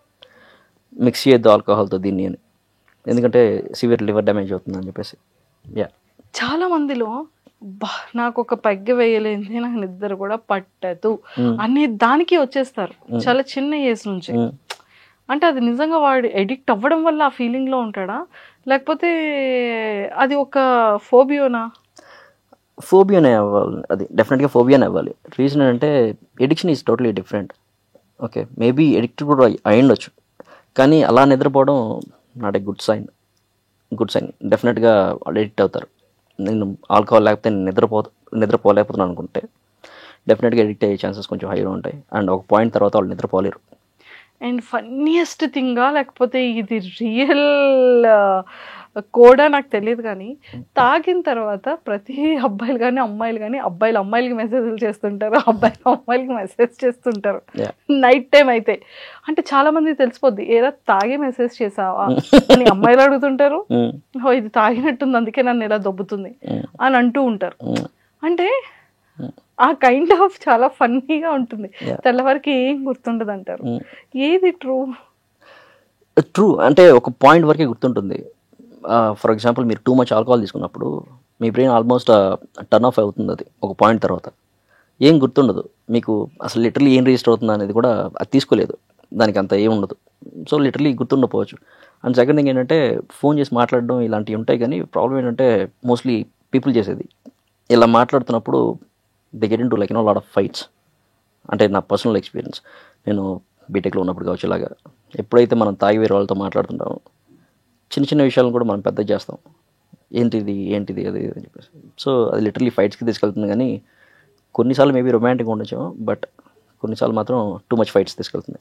మిక్స్ చేయొద్దు ఆల్కహాల్తో దీన్ని అని, ఎందుకంటే సివియర్ లివర్ డ్యామేజ్ అవుతుంది అని చెప్పేసి. యా, చాలా మందిలో నాకు ఒక పెగ్గ వేయలేంది, నాకు నిద్ర కూడా పట్టదు అనే దానికి వచ్చేస్తారు చాలా చిన్న ఏజ్ నుంచి. అంటే అది నిజంగా వాడు ఎడిక్ట్ అవ్వడం వల్ల ఆ ఫీలింగ్లో ఉంటాడా, లేకపోతే అది ఒక ఫోబియోనా? ఫోబియానే అవ్వాలి, అది డెఫినెట్గా ఫోబియానే అవ్వాలి. రీజన్ ఏంటంటే addiction is totally different. Okay, maybe addict కూడా అయ్యుండొచ్చు, కానీ అలా నిద్రపోవడం నాట్ ఏ గుడ్ సైన్. డెఫినెట్గా ఎడిక్ట్ అవుతారు. నేను ఆల్కహాల్ లేకపోతే నేను నిద్రపోలేకపోతున్నాను అనుకుంటే డెఫినెట్గా ఎడిక్ట్ అయ్యే ఛాన్సెస్ కొంచెం హైగా ఉంటాయి. అండ్ ఒక పాయింట్ తర్వాత వాళ్ళు నిద్రపోలేరు. అండ్ ఫన్నీయెస్ట్ థింగా లేకపోతే ఇది రియల్ కోడా నాకు తెలియదు, కానీ తాగిన తర్వాత ప్రతి అబ్బాయిలు కానీ అమ్మాయిలు కానీ, అబ్బాయిలు అమ్మాయిలకి మెసేజ్లు చేస్తుంటారు, అబ్బాయిలు అమ్మాయిలకి మెసేజ్ చేస్తుంటారు నైట్ టైం అయితే. అంటే చాలా మంది తెలిసిపోద్ది, ఏరా తాగి మెసేజ్ చేసావా అని అమ్మాయిలు అడుగుతుంటారు. ఇది తాగినట్టుంది అందుకే నన్ను ఇలా దొబ్బుతుంది అని అంటూ ఉంటారు. అంటే ఆ కైండ్ ఆఫ్ చాలా ఫన్నీగా ఉంటుంది. తెల్లవారికి ఏం గుర్తుండదు అంటారు. ఏది ట్రూ అంటే ఒక పాయింట్ వరకే గుర్తుంటుంది. ఫర్ ఎగ్జాంపుల్ మీరు టూ మచ్ ఆల్కహాల్ తీసుకున్నప్పుడు మీ బ్రెయిన్ ఆల్మోస్ట్ టర్న్ ఆఫ్ అవుతుంది. అది ఒక పాయింట్ తర్వాత ఏం గుర్తుండదు మీకు, అసలు లిటరలీ ఏం రిజిస్టర్ అవుతుంది అనేది కూడా అది తీసుకోలేదు, దానికి అంత ఏం ఉండదు. సో లిటరలీ గుర్తుండకపోవచ్చు. అండ్ సెకండ్ థింగ్ ఏంటంటే ఫోన్ చేసి మాట్లాడడం ఇలాంటివి ఉంటాయి, కానీ ప్రాబ్లం ఏంటంటే మోస్ట్లీ పీపుల్ చేసేది ఇలా మాట్లాడుతున్నప్పుడు they get in to like lot of fights. అంటే నా పర్సనల్ ఎక్స్పీరియన్స్, నేను బీటెక్లో ఉన్నప్పుడు కావచ్చు, ఇలాగా ఎప్పుడైతే మనం తాగి వేరే వాళ్ళతో మాట్లాడుతుంటామో చిన్న చిన్న విషయాలను కూడా మనం పెద్ద చేస్తాం, ఏంటిది అది అని చెప్పేసి. సో అది లిటరలీ ఫైట్స్కి తీసుకెళ్తుంది. కానీ కొన్నిసార్లు మేబీ రొమాంటిక్గా ఉండొచ్చు, బట్ కొన్నిసార్లు మాత్రం టూ మచ్ ఫైట్స్ తీసుకెళ్తుంది.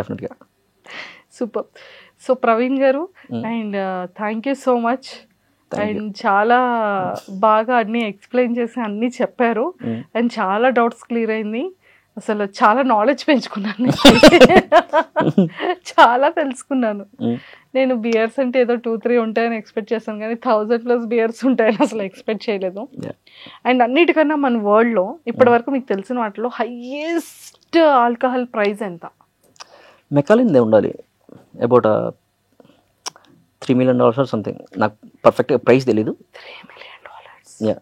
డెఫినెట్గా. సూపర్. సో ప్రవీణ్ గారు, and thank you so much. And చాలా బాగా అన్ని ఎక్స్ప్లెయిన్ చేసి అన్నీ చెప్పారు. అండ్ చాలా డౌట్స్ క్లియర్ అయింది. అసలు చాలా నాలెడ్జ్ పెంచుకున్నాను, చాలా తెలుసుకున్నాను. నేను బియర్స్ అంటే ఏదో 2-3 ఉంటాయని ఎక్స్పెక్ట్ చేస్తాను, కానీ 1000+ బియర్స్ ఉంటాయని అసలు ఎక్స్పెక్ట్ చేయలేదు. అండ్ అన్నిటికన్నా మన వరల్డ్లో ఇప్పటి వరకు మీకు తెలిసిన వాటిలో హైయెస్ట్ ఆల్కహాల్ ప్రైస్ ఎంత? మెకాలిన్దే ఉండాలి, అబౌట్ $3 million ఆర్ సంథింగ్. నాకు పర్ఫెక్ట్గా ప్రైస్ తెలీదు. $3 million. యా,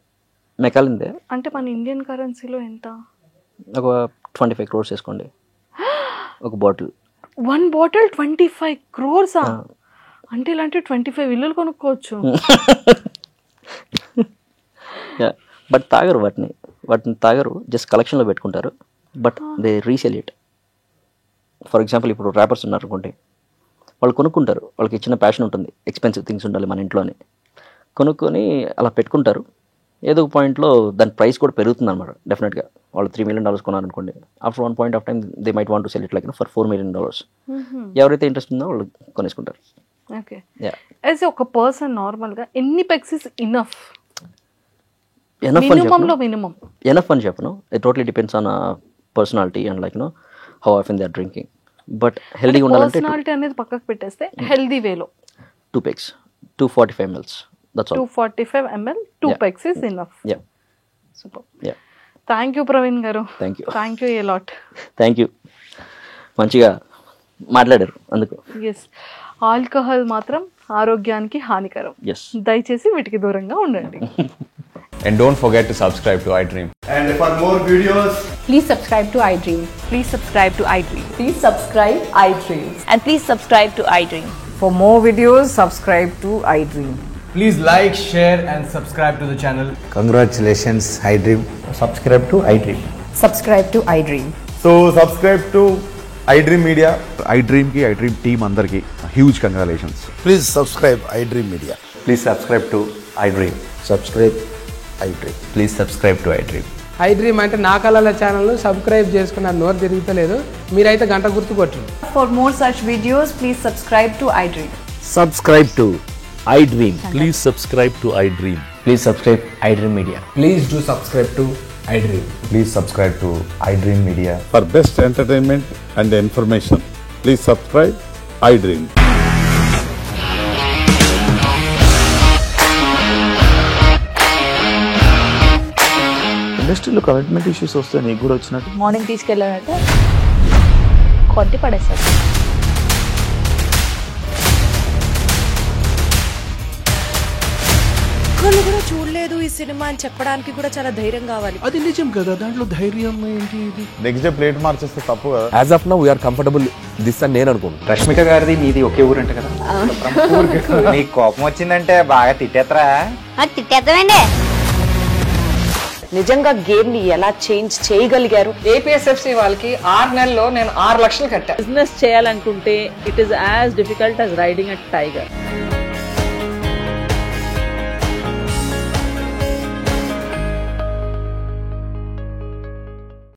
మెకాలిన్దే. అంటే మన ఇండియన్ కరెన్సీలో ఎంత? ఒక 25 crores వేసుకోండి ఒక బాటిల్. 1 bottle 25 crores? అంటే ఇలాంటి 25 ఇల్లులు కొనుక్కోవచ్చు. బట్ తాగరు, వాటిని తాగరు, జస్ట్ కలెక్షన్లో పెట్టుకుంటారు. But they resale it. For example ఇప్పుడు ర్యాపర్స్ ఉన్నారు అనుకోండి, వాళ్ళు కొనుక్కుంటారు, వాళ్ళకి ఇచ్చిన ప్యాషన్ ఉంటుంది, ఎక్స్పెన్సివ్ థింగ్స్ ఉండాలి మన ఇంట్లోనే, కొనుక్కొని అలా పెట్టుకుంటారు. ఏదో ఒక పాయింట్లో దాని ప్రైస్ కూడా పెరుగుతుంది అనమాట. డెఫినెట్గా వాళ్ళు $3 million కొన్నారనుకోండి, after one point of time they might want to sell it like for $4 million. ఎవరైతే ఇంట్రెస్ట్ ఉందో వాళ్ళు కొనేసుకుంటారు. ఓకే. యాజ్ ఒక పర్సన్ నార్మల్గా ఎన్ని పెగ్స్ ఇస్ ఇనఫ్? ఎనఫ్ అని చెప్పను. It totally depends on personality and like how often they are drinking. But హెల్దీగా ఉండాలంటే పర్సనాలిటీ అనేది పక్కకు పెట్టేస్తే హెల్దీ వేలో 2 pegs, 245 ml. That's all. 245 ml, 2 pegs is enough. Yeah. Super. Yeah. Thank you, Praveen garu. Thank you. Thank you a lot. Thank you. మంచిగా మాట్లాడారు అందుకు. Yes, alcohol మాత్రం ఆరోగ్యానికి హానికరం. దయచేసి వీటికి దూరంగా ఉండండి. And don't forget to subscribe to iDream. And for more videos, please subscribe to iDream. Please subscribe to iDream. Please subscribe iDream. And please subscribe to iDream. For more videos, subscribe to iDream. please like, share and subscribe to the channel. Congratulations, iDream. Subscribe to iDream. Subscribe to iDream. So subscribe to iDream Media. iDream ki iDream team andar ki huge congratulations. Please subscribe iDream Media. Please subscribe to iDream. Subscribe iDream. Please subscribe to iDream. iDream అంటే నా కళల channel subscribe చేసుకున్న నోరు తిరుగుతలేదు, మీరైతే గంట గుర్తు కొట్టండి. For more such videos, please subscribe to iDream. Subscribe to iDream. Please subscribe to iDream. Please subscribe iDream Media. Please do subscribe to iDream. Please subscribe to iDream Media. For best entertainment and information, please subscribe iDream. ఇండస్ట్రీలో commitment issues వస్తే నీకు కూడా వచ్చినట్టు? Morning తీసుకెళ్ళాలంటే కొట్టి పడేస్తారు. కొన్ని movie cinema అని చెప్పడానికి కూడా చాలా ధైర్యం కావాలి. అది నిజం కదా, దాంట్లో ధైర్యం ఏంటి? నెక్స్ట్ డే ప్లేట్ మార్చేస్తే తప్పు కదా. As of now we're comfortable this అని నేను అనుకుంటున్నాను. రష్మిక గారిది మీది ఒకే ఊరు అంట కదా. నీకు కోపం వచ్చిందంటే బాగా తిట్టేత్తరా? తిట్టేద్దామండి. నిజంగా గేమ్ ని ఎలా చేంజ్ చేయగలిగారు? ఏపీఎస్ఎఫ్సి వాళ్ళకి 6 నెలల్లో నేను 6 లక్షలు కట్టా. బిజినెస్ చేయాలనుకుంటే it is as difficult as riding a tiger.